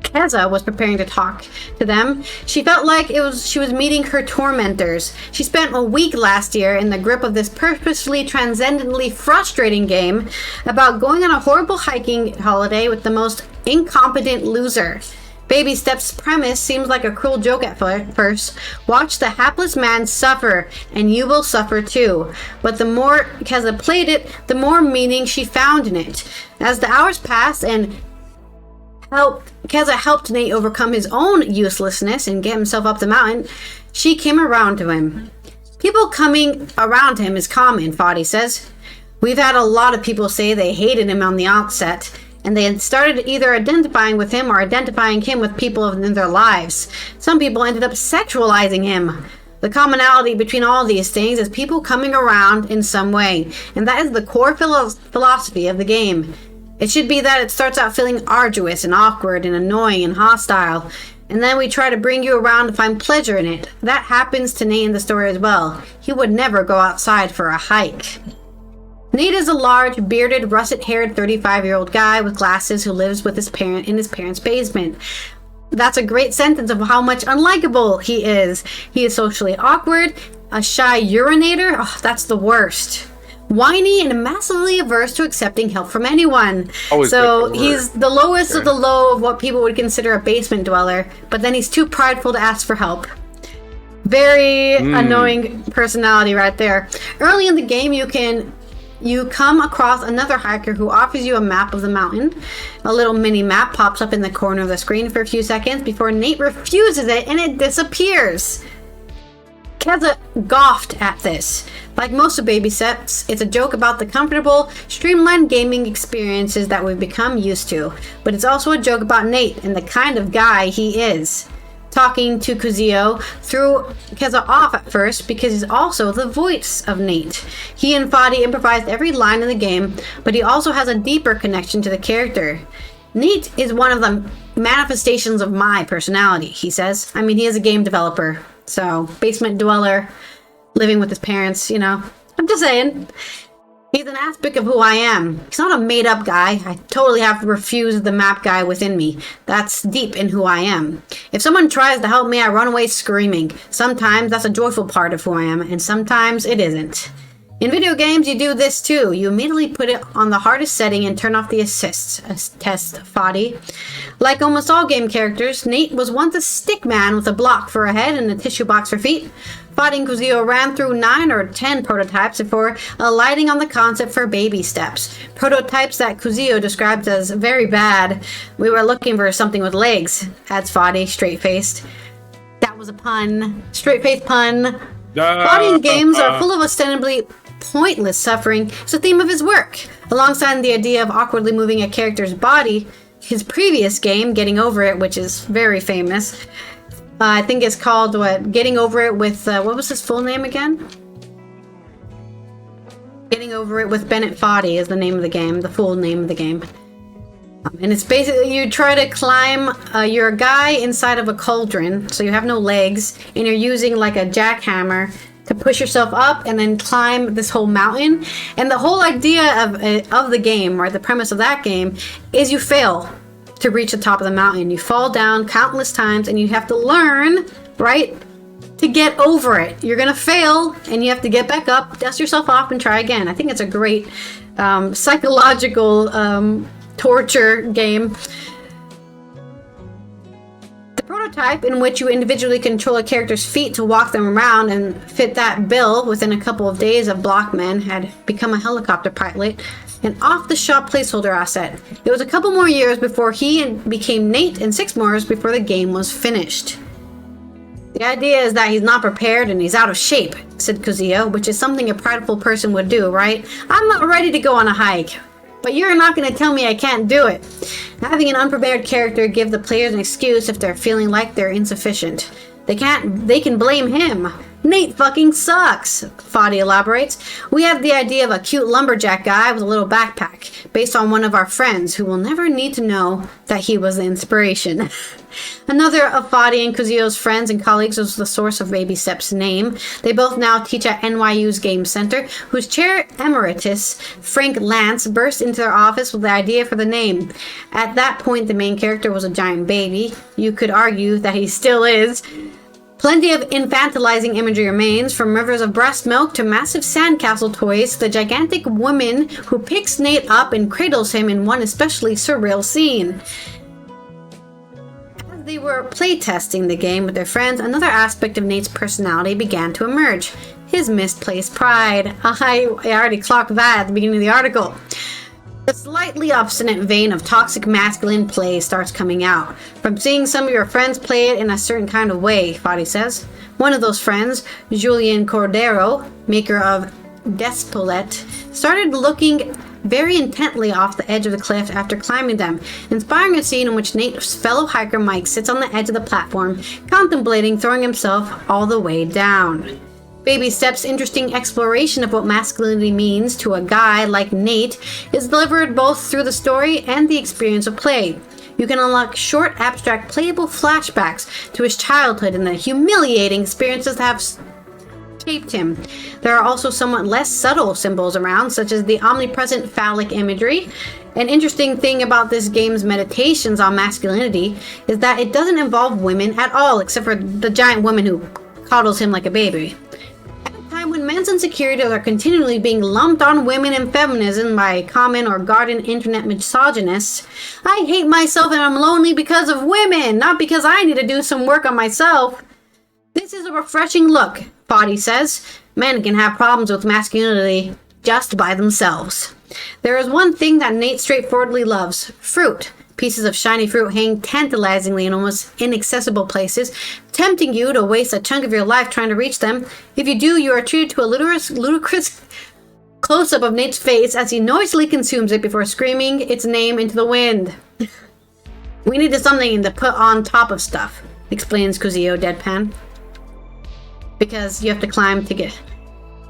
Keza was preparing to talk to them, she felt like she was meeting her tormentors. She spent a week last year in the grip of this purposefully transcendently frustrating game about going on a horrible hiking holiday with the most incompetent loser. Baby Steps' premise seems like a cruel joke at first. Watch the hapless man suffer, and you will suffer too. But the more Keza played it, the more meaning she found in it. As the hours passed and Keza helped Nate overcome his own uselessness and get himself up the mountain, she came around to him. People coming around him is common, Foddy says. We've had a lot of people say they hated him on the outset, and they had started either identifying with him or identifying him with people in their lives. Some people ended up sexualizing him. The commonality between all these things is people coming around in some way, and that is the core philosophy of the game. It should be that it starts out feeling arduous and awkward and annoying and hostile, and then we try to bring you around to find pleasure in it. That happens to Nate in the story as well. He would never go outside for a hike. Nate is a large, bearded, russet-haired 35-year-old guy with glasses who lives with his parent in his parents' basement. That's a great sentence of how much unlikable he is. He is socially awkward, a shy urinator. Oh, that's the worst. Whiny and massively averse to accepting help from anyone. So he's the lowest of the low of what people would consider a basement dweller, but then he's too prideful to ask for help. Very annoying personality right there. Early in the game, you come across another hiker who offers you a map of the mountain. A little mini map pops up in the corner of the screen for a few seconds before Nate refuses it and it disappears. Keza scoffed at this. Like most of Baby Steps, it's a joke about the comfortable, streamlined gaming experiences that we've become used to. But it's also a joke about Nate and the kind of guy he is. Talking to Kazuo threw Keza off at first because he's also the voice of Nate. He and Fadi improvised every line in the game, but he also has a deeper connection to the character. Nate is one of the manifestations of my personality, he says. I mean, he is a game developer, so basement dweller, living with his parents, you know. I'm just saying. He's an aspect of who I am. He's not a made-up guy. I totally have to refuse the map guy within me. That's deep in who I am. If someone tries to help me, I run away screaming. Sometimes that's a joyful part of who I am, and sometimes it isn't. In video games, you do this too. You immediately put it on the hardest setting and turn off the assists test, Fadi. Like almost all game characters, Nate was once a stick man with a block for a head and a tissue box for feet. Fadi and Kazuo ran through 9 or 10 prototypes before alighting on the concept for Baby Steps. Prototypes that Kazuo described as very bad. We were looking for something with legs, adds Fadi, straight-faced. That was a pun. Straight-faced pun. Fadi's games are full of ostensibly pointless suffering. It's the theme of his work. Alongside the idea of awkwardly moving a character's body, his previous game, Getting Over It, which is very famous, I think it's called, Getting Over It with, what was his full name again? Getting Over It with Bennett Foddy is the name of the game, the full name of the game. And it's basically, you try to climb, you're a guy inside of a cauldron, so you have no legs, and you're using like a jackhammer to push yourself up and then climb this whole mountain. And the whole idea of the game, or the premise of that game, is you fail to reach the top of the mountain. You fall down countless times and you have to learn, right, to get over it. You're gonna fail and you have to get back up, dust yourself off, and try again. I think it's a great psychological torture game. The prototype, in which you individually control a character's feet to walk them around and fit that bill within a couple of days of Blockman, had become a helicopter pilot, an off-the-shop placeholder asset. It was a couple more years before he became Nate, and 6 more before the game was finished. The idea is that he's not prepared and he's out of shape, said Kazuo, which is something a prideful person would do, right? I'm not ready to go on a hike, but you're not going to tell me I can't do it. Having an unprepared character give the players an excuse if they're feeling like they're insufficient. They can blame him. Nate fucking sucks, Fadi elaborates. We have the idea of a cute lumberjack guy with a little backpack, based on one of our friends who will never need to know that he was the inspiration. Another of Fadi and Kazuo's friends and colleagues was the source of Baby Steps' name. They both now teach at NYU's Game Center, whose chair emeritus, Frank Lance, burst into their office with the idea for the name. At that point, the main character was a giant baby. You could argue that he still is. Plenty of infantilizing imagery remains, from rivers of breast milk to massive sandcastle toys to the gigantic woman who picks Nate up and cradles him in one especially surreal scene. As they were playtesting the game with their friends, another aspect of Nate's personality began to emerge. His misplaced pride. I already clocked that at the beginning of the article. The slightly obstinate vein of toxic masculine play starts coming out. From seeing some of your friends play it in a certain kind of way, Fadi says. One of those friends, Julian Cordero, maker of Despolet started looking very intently off the edge of the cliff after climbing them, inspiring a scene in which Nate's fellow hiker Mike sits on the edge of the platform, contemplating throwing himself all the way down. Baby Step's interesting exploration of what masculinity means to a guy like Nate is delivered both through the story and the experience of play. You can unlock short, abstract, playable flashbacks to his childhood and the humiliating experiences that have shaped him. There are also somewhat less subtle symbols around, such as the omnipresent phallic imagery. An interesting thing about this game's meditations on masculinity is that it doesn't involve women at all, except for the giant woman who coddles him like a baby. When men's insecurities are continually being lumped on women and feminism by common or garden internet misogynists, I hate myself and I'm lonely because of women, not because I need to do some work on myself. This is a refreshing look, Foddy says. Men can have problems with masculinity just by themselves. There is one thing that Nate straightforwardly loves: fruit. Pieces of shiny fruit hang tantalizingly in almost inaccessible places, tempting you to waste a chunk of your life trying to reach them. If you do, you are treated to a ludicrous close-up of Nate's face as he noisily consumes it before screaming its name into the wind. We needed something to put on top of stuff, explains Kuzio deadpan. Because you have to climb to get...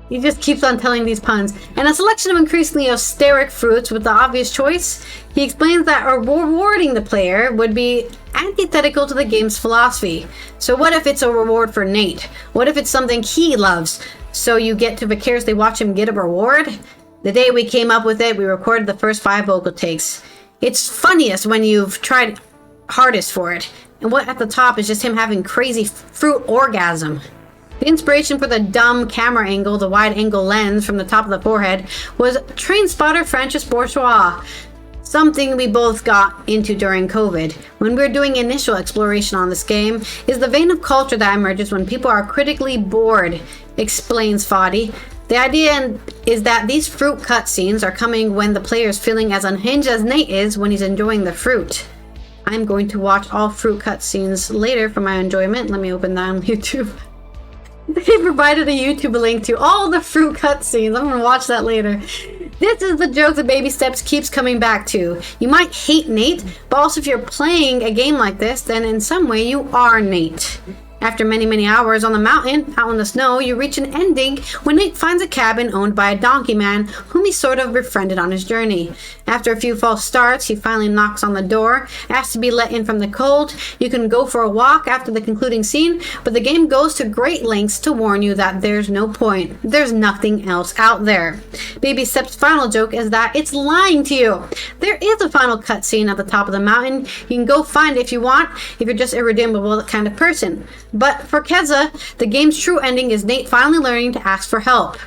He just keeps on telling these puns. And a selection of increasingly austeric fruits with the obvious choice. He explains that rewarding the player would be antithetical to the game's philosophy. So what if it's a reward for Nate? What if it's something he loves? So you get to vicariously watch him get a reward? The day we came up with it, we recorded the first 5 vocal takes. It's funniest when you've tried hardest for it. And what at the top is just him having crazy fruit orgasm. The inspiration for the dumb camera angle, the wide-angle lens from the top of the forehead, was train spotter Francis Bourgeois, something we both got into during COVID. When we were doing initial exploration on this game, is the vein of culture that emerges when people are critically bored, explains Foddy. The idea is that these fruit cutscenes are coming when the player is feeling as unhinged as Nate is when he's enjoying the fruit. I'm going to watch all fruit cutscenes later for my enjoyment. Let me open that on YouTube. They provided a YouTube link to all the fruit cutscenes. I'm gonna watch that later. This is the joke that Baby Steps keeps coming back to. You might hate Nate, but also if you're playing a game like this, then in some way you are Nate. After many, many hours on the mountain, out in the snow, you reach an ending when Nate finds a cabin owned by a donkey man whom he sort of befriended on his journey. After a few false starts, he finally knocks on the door, asks to be let in from the cold. You can go for a walk after the concluding scene, but the game goes to great lengths to warn you that there's no point. There's nothing else out there. Baby Step's final joke is that it's lying to you. There is a final cutscene at the top of the mountain. You can go find it if you want, if you're just a irredeemable kind of person. But for Keza, the game's true ending is Nate finally learning to ask for help.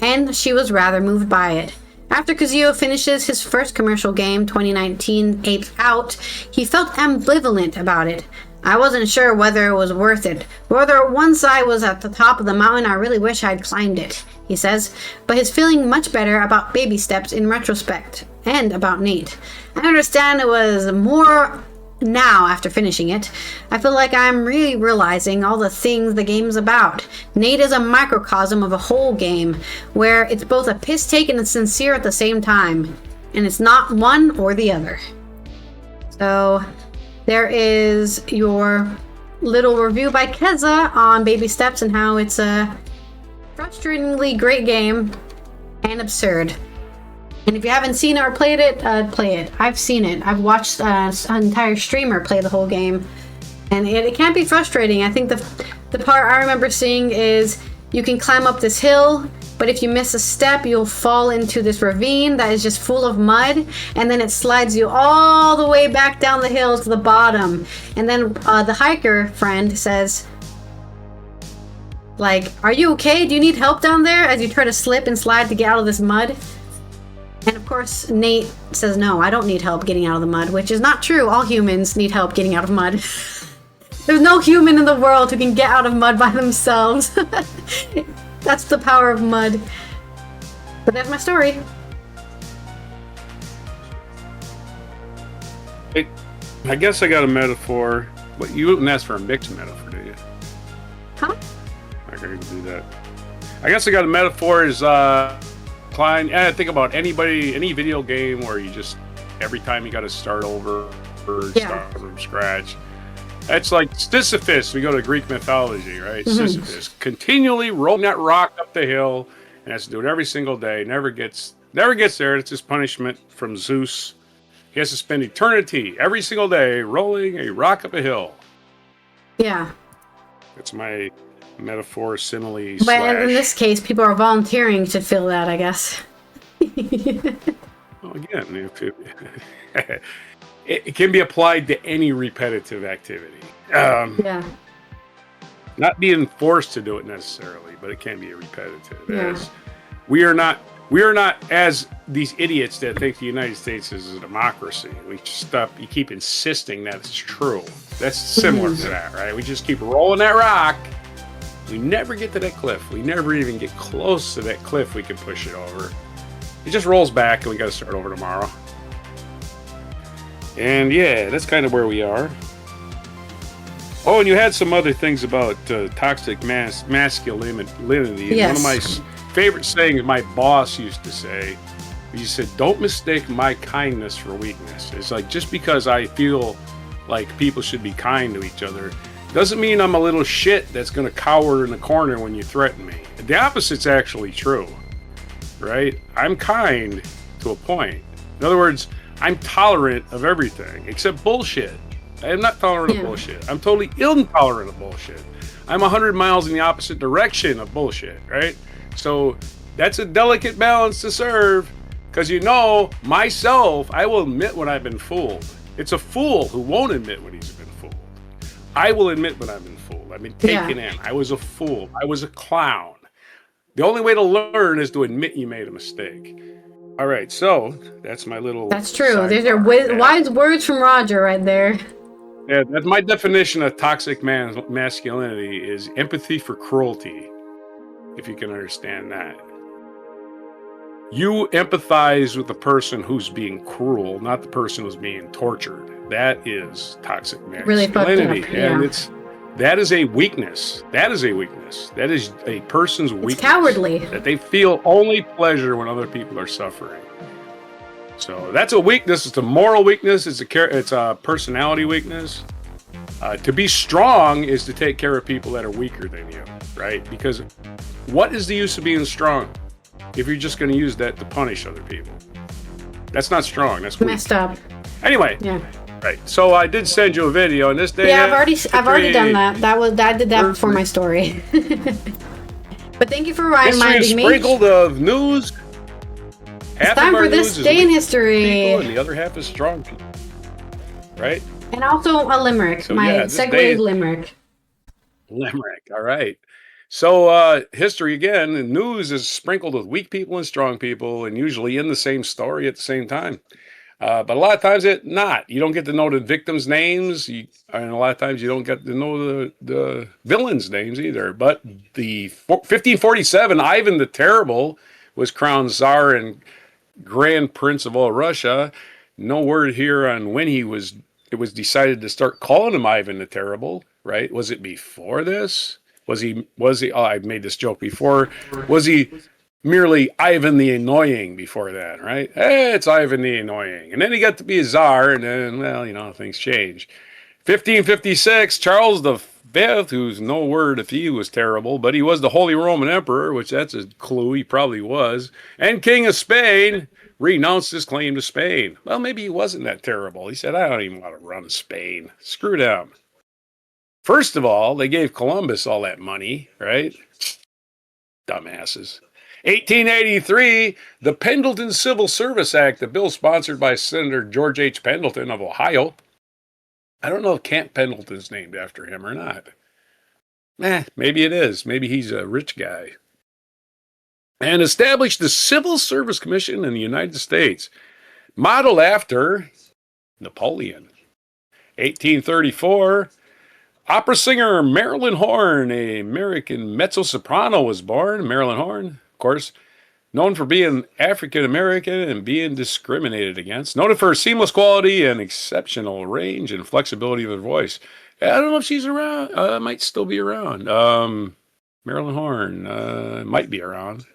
And she was rather moved by it. After Kazuo finishes his first commercial game, 2019 Apes Out, he felt ambivalent about it. I wasn't sure whether it was worth it. Whether once I was at the top of the mountain, I really wish I'd climbed it, he says. But he's feeling much better about Baby Steps in retrospect. And about Nate. I understand it was more now after finishing it. I feel like I'm really realizing all the things the game's about. Nate is a microcosm of a whole game, where it's both a piss take and it's sincere at the same time. And it's not one or the other. So, there is your little review by Keza on Baby Steps and how it's a frustratingly great game and absurd. And if you haven't seen it or played it, play it. I've seen it. I've watched an entire streamer play the whole game. And it can be frustrating. I think the part I remember seeing is you can climb up this hill, but if you miss a step, you'll fall into this ravine that is just full of mud, and then it slides you all the way back down the hill to the bottom. And then the hiker friend says, like, "Are you okay? Do you need help down there?" as you try to slip and slide to get out of this mud. And of course, Nate says, "No, I don't need help getting out of the mud," which is not true. All humans need help getting out of mud. There's no human in the world who can get out of mud by themselves. That's the power of mud. But that's my story. I guess I got a metaphor. But you wouldn't ask for a mixed metaphor, did you? Huh? I gotta do that. I guess I got a metaphor is Klein. Yeah, think about any video game where you just every time you got to start over or start from scratch. That's like Sisyphus. We go to Greek mythology, right? Sisyphus continually rolling that rock up the hill, and has to do it every single day. Never gets there. It's his punishment from Zeus. He has to spend eternity every single day rolling a rock up a hill. Yeah. That's my metaphor, simile. But in this case, people are volunteering to feel that, I guess. Well, again, it can be applied to any repetitive activity. Not being forced to do it necessarily, but it can be repetitive. Yeah. We are not as these idiots that think the United States is a democracy. You keep insisting that it's true. That's similar to that, right? We just keep rolling that rock. We never get to that cliff. We never even get close to that cliff we can push it over. It just rolls back and we got to start over tomorrow. And yeah, that's kind of where we are. Oh, and you had some other things about toxic masculinity. Yes. One of my favorite sayings my boss used to say, he said, don't mistake my kindness for weakness. It's like, just because I feel like people should be kind to each other doesn't mean I'm a little shit that's going to cower in the corner when you threaten me. The opposite's actually true, right? I'm kind to a point. In other words, I'm tolerant of everything except bullshit. I am not tolerant of bullshit. I'm totally intolerant of bullshit. I'm 100 miles in the opposite direction of bullshit, right? So that's a delicate balance to serve, because myself, I will admit when I've been fooled. It's a fool who won't admit when he's been fooled. I will admit when I've been fooled. I've been taken in. I was a fool. I was a clown. The only way to learn is to admit you made a mistake. All right, so that's my little... That's true. These are wise words from Roger right there. Yeah, that's my definition of toxic masculinity is empathy for cruelty, if you can understand that. You empathize with the person who's being cruel, not the person who's being tortured. That is toxic masculinity. Really and that is a weakness. That is a weakness. That is a person's weakness. It's cowardly. That they feel only pleasure when other people are suffering. So that's a weakness. It's a moral weakness. It's a personality weakness. To be strong is to take care of people that are weaker than you, right? Because what is the use of being strong if you're just going to use that to punish other people? That's not strong. That's weak. Messed up. Anyway. Yeah. Right. So I did send you a video, and this day. Yeah, I've already done that. I did that before my story. But thank you for reminding me. Sprinkled of news. It's time for this day in history. And the other half is strong people. Right? And also a limerick. So, my segue is limerick. Limerick. All right. So history again. The news is sprinkled with weak people and strong people, and usually in the same story at the same time. But a lot of times you don't get to know the victims' names, and a lot of times you don't get to know the villains' names either. But the 1547, Ivan the Terrible was crowned Tsar and Grand Prince of all Russia. No word here on when it was decided to start calling him Ivan the Terrible, right? Was it before this? Was he, I've made this joke before. Was he merely Ivan the Annoying before that, right? It's Ivan the Annoying. And then he got to be a czar, and then, things change. 1556, Charles V, who's no word if he was terrible, but he was the Holy Roman Emperor, which that's a clue, he probably was, and King of Spain, renounced his claim to Spain. Well, maybe he wasn't that terrible. He said, I don't even want to run Spain. Screw them. First of all, they gave Columbus all that money, right? Dumbasses. 1883, the Pendleton Civil Service Act, a bill sponsored by Senator George H. Pendleton of Ohio. I don't know if Camp Pendleton's named after him or not. Maybe it is. Maybe he's a rich guy. And established the Civil Service Commission in the United States, modeled after Napoleon. 1834, opera singer Marilyn Horne, an American mezzo-soprano, was born. Marilyn Horne, of course, known for being African-American and being discriminated against. Noted for her seamless quality and exceptional range and flexibility of her voice. I don't know if she's around. Might still be around. Marilyn Horn might be around.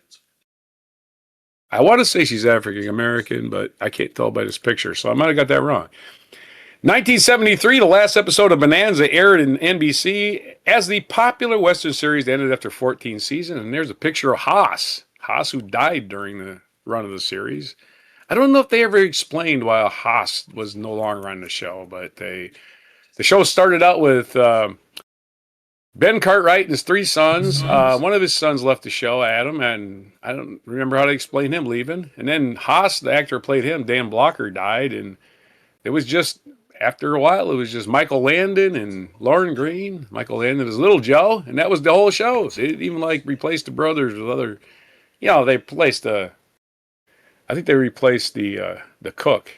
I want to say she's African American, but I can't tell by this picture, so I might have got that wrong. 1973, the last episode of Bonanza aired in NBC as the popular Western series ended after 14 seasons. And there's a picture of Haas, who died during the run of the series. I don't know if they ever explained why Haas was no longer on the show, but the show started out with Ben Cartwright and his three sons. One of his sons left the show, Adam, and I don't remember how to explain him leaving. And then Haas, the actor who played him, Dan Blocker, died, and it was just, after a while, it was just Michael Landon and Lauren Green. Michael Landon is Little Joe, and that was the whole show. So they didn't even replace the brothers with other, they replaced I think they replaced the cook.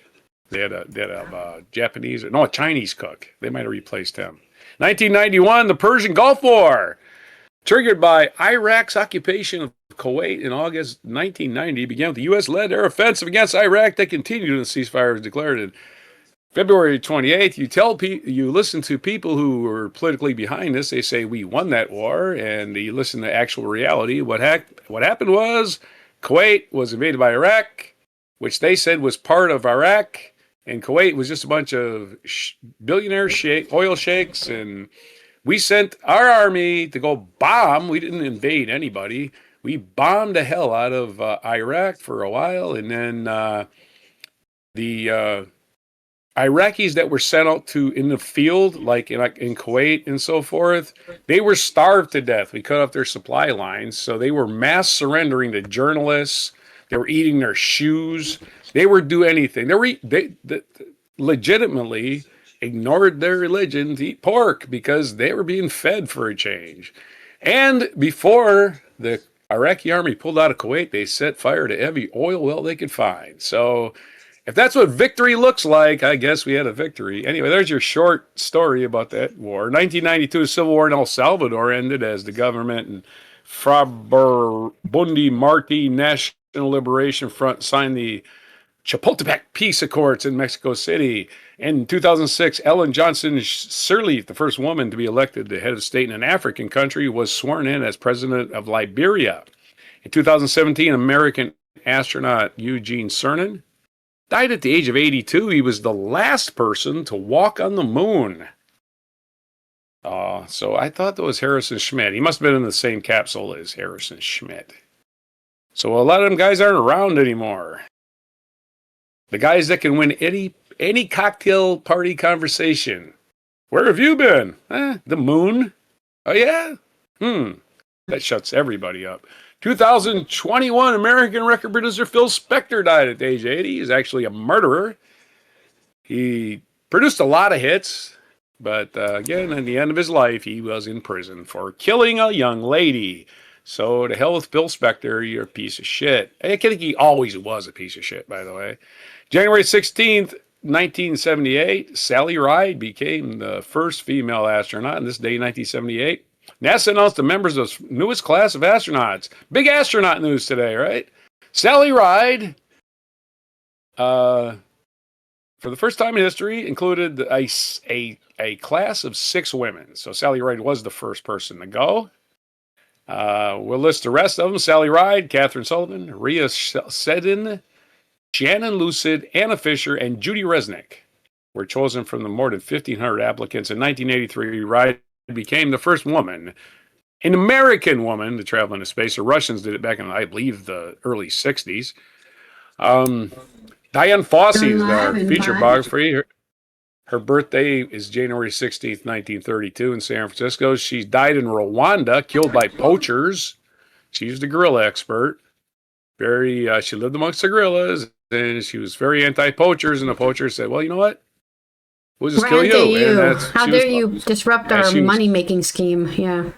They had a Japanese, a Chinese cook. They might have replaced him. 1991, the Persian Gulf War, triggered by Iraq's occupation of Kuwait in August 1990, began with the U.S.-led air offensive against Iraq that continued when the ceasefire was declared in February 28th. You listen to people who were politically behind this. They say we won that war, and you listen to actual reality. What happened was Kuwait was invaded by Iraq, which they said was part of Iraq, and Kuwait was just a bunch of billionaire oil sheiks, and we sent our army to go bomb. We didn't invade anybody. We bombed the hell out of Iraq for a while, and then the Iraqis that were sent out in the field, like in Kuwait and so forth, they were starved to death. We cut off their supply lines, so they were mass surrendering to journalists. They were eating their shoes. They would do anything. They legitimately ignored their religion to eat pork because they were being fed for a change. And before the Iraqi army pulled out of Kuwait, they set fire to every oil well they could find. So if that's what victory looks like, I guess we had a victory. Anyway, there's your short story about that war. 1992, the Civil War in El Salvador ended as the government and Frabundi Marti National Liberation Front signed the Chapultepec Peace Accords in Mexico City. In 2006, Ellen Johnson Sirleaf, the first woman to be elected the head of state in an African country, was sworn in as president of Liberia. In 2017, American astronaut Eugene Cernan died at the age of 82. He was the last person to walk on the moon. So I thought that was Harrison Schmitt. He must have been in the same capsule as Harrison Schmitt. So a lot of them guys aren't around anymore. The guys that can win any cocktail party conversation. Where have you been? The moon. Oh, yeah? That shuts everybody up. 2021 American record producer Phil Spector died at age 80. He's actually a murderer. He produced a lot of hits, but again, at the end of his life, he was in prison for killing a young lady. So to hell with Phil Spector, you're a piece of shit. I think he always was a piece of shit, by the way. January 16th, 1978, Sally Ride became the first female astronaut. On this day, 1978, NASA announced the members of its newest class of astronauts. Big astronaut news today, right? Sally Ride, for the first time in history, included a class of 6 women. So Sally Ride was the first person to go. We'll list the rest of them. Sally Ride, Catherine Sullivan, Rhea Seddon, Shannon Lucid, Anna Fisher, and Judy Resnick were chosen from the more than 1,500 applicants. In 1983, Ride became the first woman, an American woman, to travel into space. The Russians did it back in, I believe, the early 60s. Diane Fossey is our feature biography. Her birthday is January 16th, 1932 in San Francisco. She died in Rwanda, killed by poachers. She's the gorilla expert. She lived amongst the gorillas, and she was very anti-poachers, and the poachers said, well, you know what? We'll just kill you. How dare you disrupt our money-making scheme? Yeah.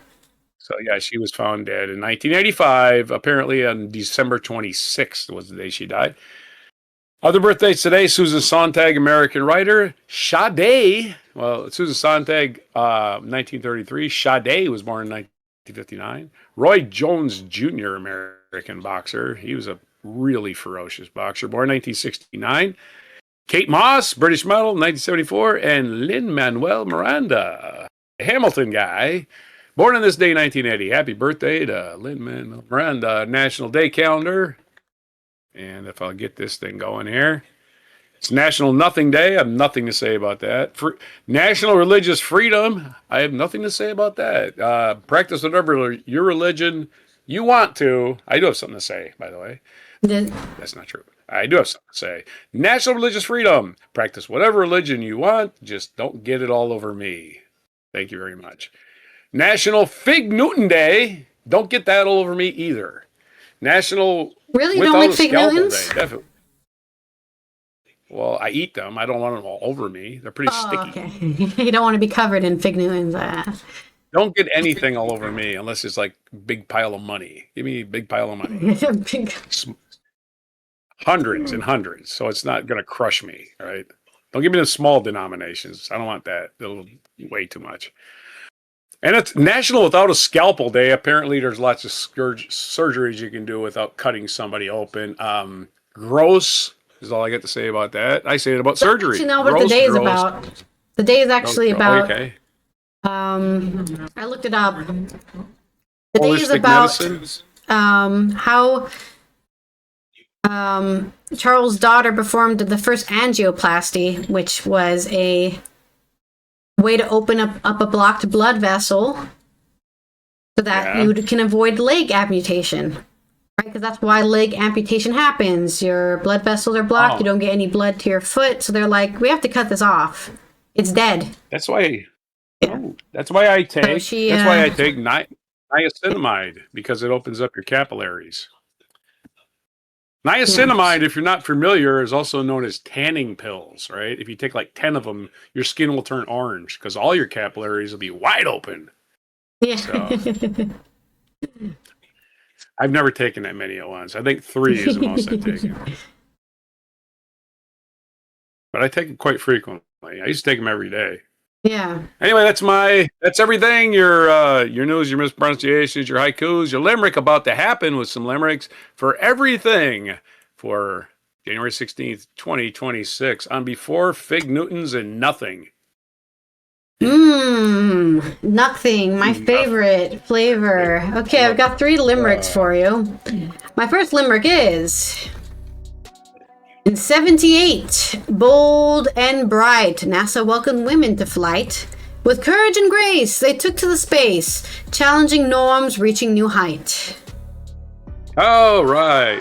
So, yeah, she was found dead in 1985. Apparently on December 26th was the day she died. Other birthdays today: Susan Sontag, American writer. Sade, Susan Sontag, 1933. Sade was born in 1959. Roy Jones Jr., American boxer. He was a really ferocious boxer, born in 1969. Kate Moss, British model, 1974. And Lin-Manuel Miranda, a Hamilton guy, Born on this day, 1980. Happy birthday to Lin-Manuel Miranda. National Day calendar. And if I'll get this thing going here. It's National Nothing Day. I have nothing to say about that. National Religious Freedom. I have nothing to say about that. Practice whatever your religion you want to. I do have something to say, by the way. That's not true. I do have something to say. National Religious Freedom. Practice whatever religion you want. Just don't get it all over me. Thank you very much. National Fig Newton Day. Don't get that all over me either. National Really? You don't like Fig Newtons? Day. Definitely. Well, I eat them. I don't want them all over me. They're pretty sticky. Okay. You don't want to be covered in Fig Newtons. Don't get anything all over me unless it's like a big pile of money. Give me a big pile of money. Hundreds and hundreds. So it's not going to crush me, right? Don't give me the small denominations. I don't want that. It'll way too much. And it's National Without a Scalpel Day. Apparently, there's lots of surgeries you can do without cutting somebody open. Gross is all I got to say about that. I say it about surgery. Actually, not what the day is about. The day is actually about. Okay. I looked it up. The day is about how Charles' daughter performed the first angioplasty, which was a way to open up a blocked blood vessel so that you can avoid leg amputation. Right? Because that's why leg amputation happens. Your blood vessels are blocked. You don't get any blood to your foot. So they're like, we have to cut this off. It's dead. That's why. That's why I take. That's why I take niacinamide, because it opens up your capillaries. Niacinamide, if you're not familiar, is also known as tanning pills, right? If you take like 10 of them, your skin will turn orange because all your capillaries will be wide open. Yeah. So, I've never taken that many at once. I think 3 is the most I've taken. But I take them quite frequently. I used to take them every day. Yeah. Anyway, that's everything. Your news, your mispronunciations, your haikus, your limerick about to happen with some limericks for everything for January 16th, 2026 on Before Fig Newtons and Nothing. Nothing. My favorite flavor. Okay, I've got 3 limericks for you. My first limerick is... In 78, bold and bright, NASA welcomed women to flight. With courage and grace, they took to the space, challenging norms, reaching new height. All right.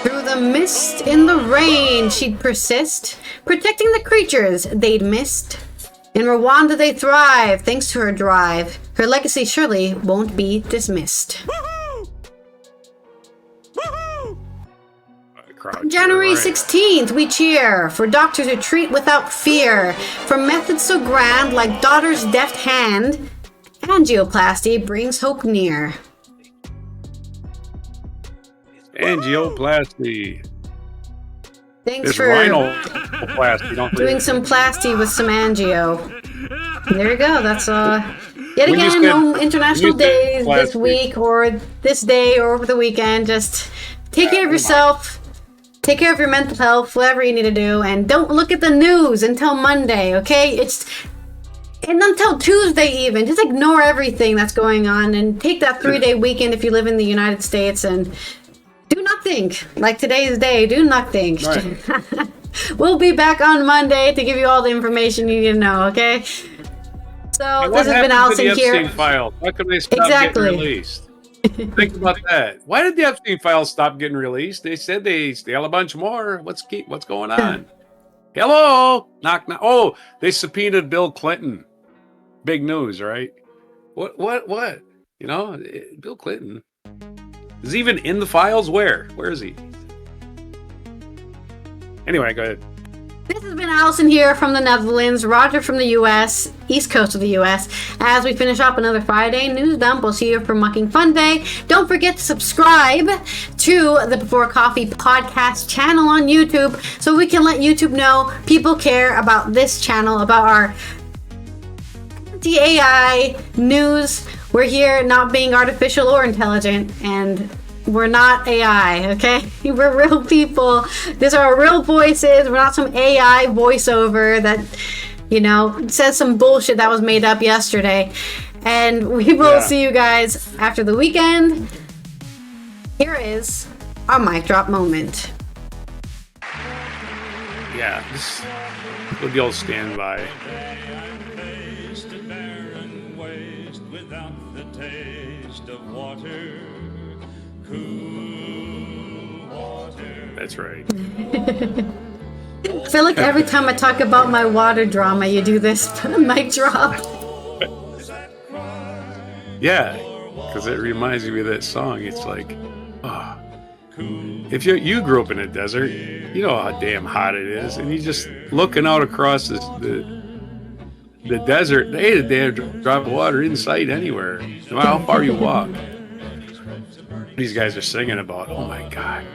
Through the mist in the rain, she'd persist, protecting the creatures they'd missed. In Rwanda they thrive, thanks to her drive. Her legacy surely won't be dismissed. January 16th, we cheer for doctors who treat without fear. For methods so grand, like daughter's deft hand, angioplasty brings hope near. Angioplasty. Thanks It's for doing some plasty with some angio. There you go. That's yet again no international days this week or this day or over the weekend. Just take care of yourself. Take care of your mental health, whatever you need to do, and don't look at the news until Monday, okay? And until Tuesday even. Just ignore everything that's going on and take that 3-day weekend if you live in the United States and do nothing. Like today's day, do nothing. Right. We'll be back on Monday to give you all the information you need to know, okay? So this has been Allison here. How come they stop getting released? Think about that. Why did the Epstein files stop getting released? They said they steal a bunch more. What's going on? Hello? Knock, knock. Oh, they subpoenaed Bill Clinton. Big news, right? What? You know, Bill Clinton. Is he even in the files? Where is he? Anyway, go ahead. This has been Allison here from the Netherlands, Roger from the U.S., East Coast of the U.S. As we finish up another Friday news dump, we'll see you for Mucking Fun Day. Don't forget to subscribe to the Before Coffee podcast channel on YouTube so we can let YouTube know people care about this channel, about our anti-AI news. We're here not being artificial or intelligent, and we're not AI, okay? We're real people. These are our real voices. We're not some AI voiceover that says some bullshit that was made up yesterday. And we will see you guys after the weekend. Here is our mic drop moment. Yeah, this would be all standby. That's right. I feel like every time I talk about my water drama, you do this mic drop. Yeah, because it reminds me of that song. It's like, if you grew up in a desert, you know how damn hot it is, and you just looking out across the desert. They ain't a damn drop of water in sight anywhere, no matter how far you walk. These guys are singing about, oh my god,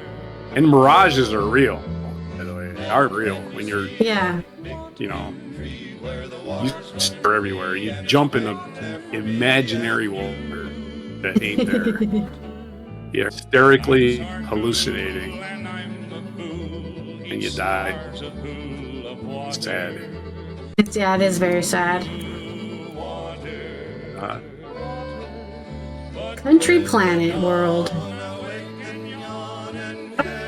and mirages are real. By the way, they are real when you're you stare everywhere. You jump in the imaginary water that ain't there. You're hysterically hallucinating, and you die. It's sad. It is very sad. Country Planet World.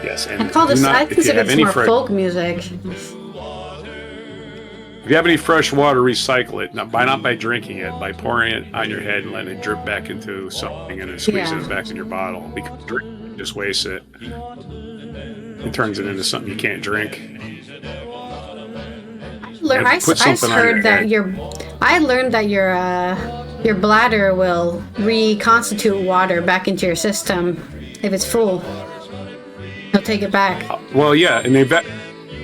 Yes, and I consider this more folk music. If you have any fresh water, recycle it. Not by drinking it, by pouring it on your head and letting it drip back into something and then squeezing it back in your bottle. Because drink, just waste it. It turns it into something you can't drink. I learned that your bladder will reconstitute water back into your system if it's full. It'll take it back. Well, yeah, and the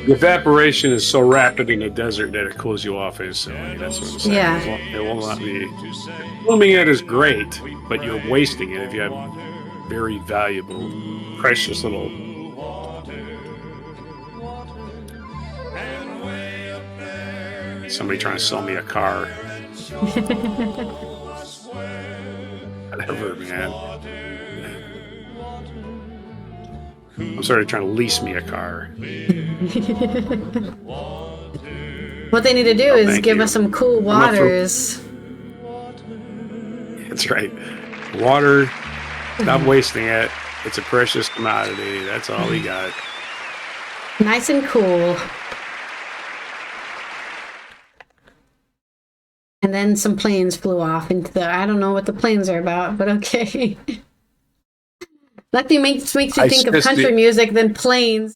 evaporation is so rapid in the desert that it cools you off instantly. That's what I'm saying. Yeah. It will not be. Swimming it is great, but you're wasting it if you have very valuable, precious little. Somebody trying to sell me a car. Whatever, man. I'm sorry, trying to lease me a car. What they need to do is give us some cool waters. That's right. Water, stop wasting it. It's a precious commodity. That's all we got. Nice and cool. And then some planes flew off into I don't know what the planes are about, but okay. Nothing makes you think of country music than planes.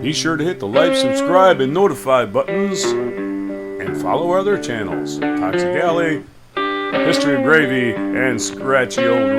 Be sure to hit the like, subscribe, and notify buttons. And follow our other channels, Toxic Alley, History of Gravy, and Scratchy Old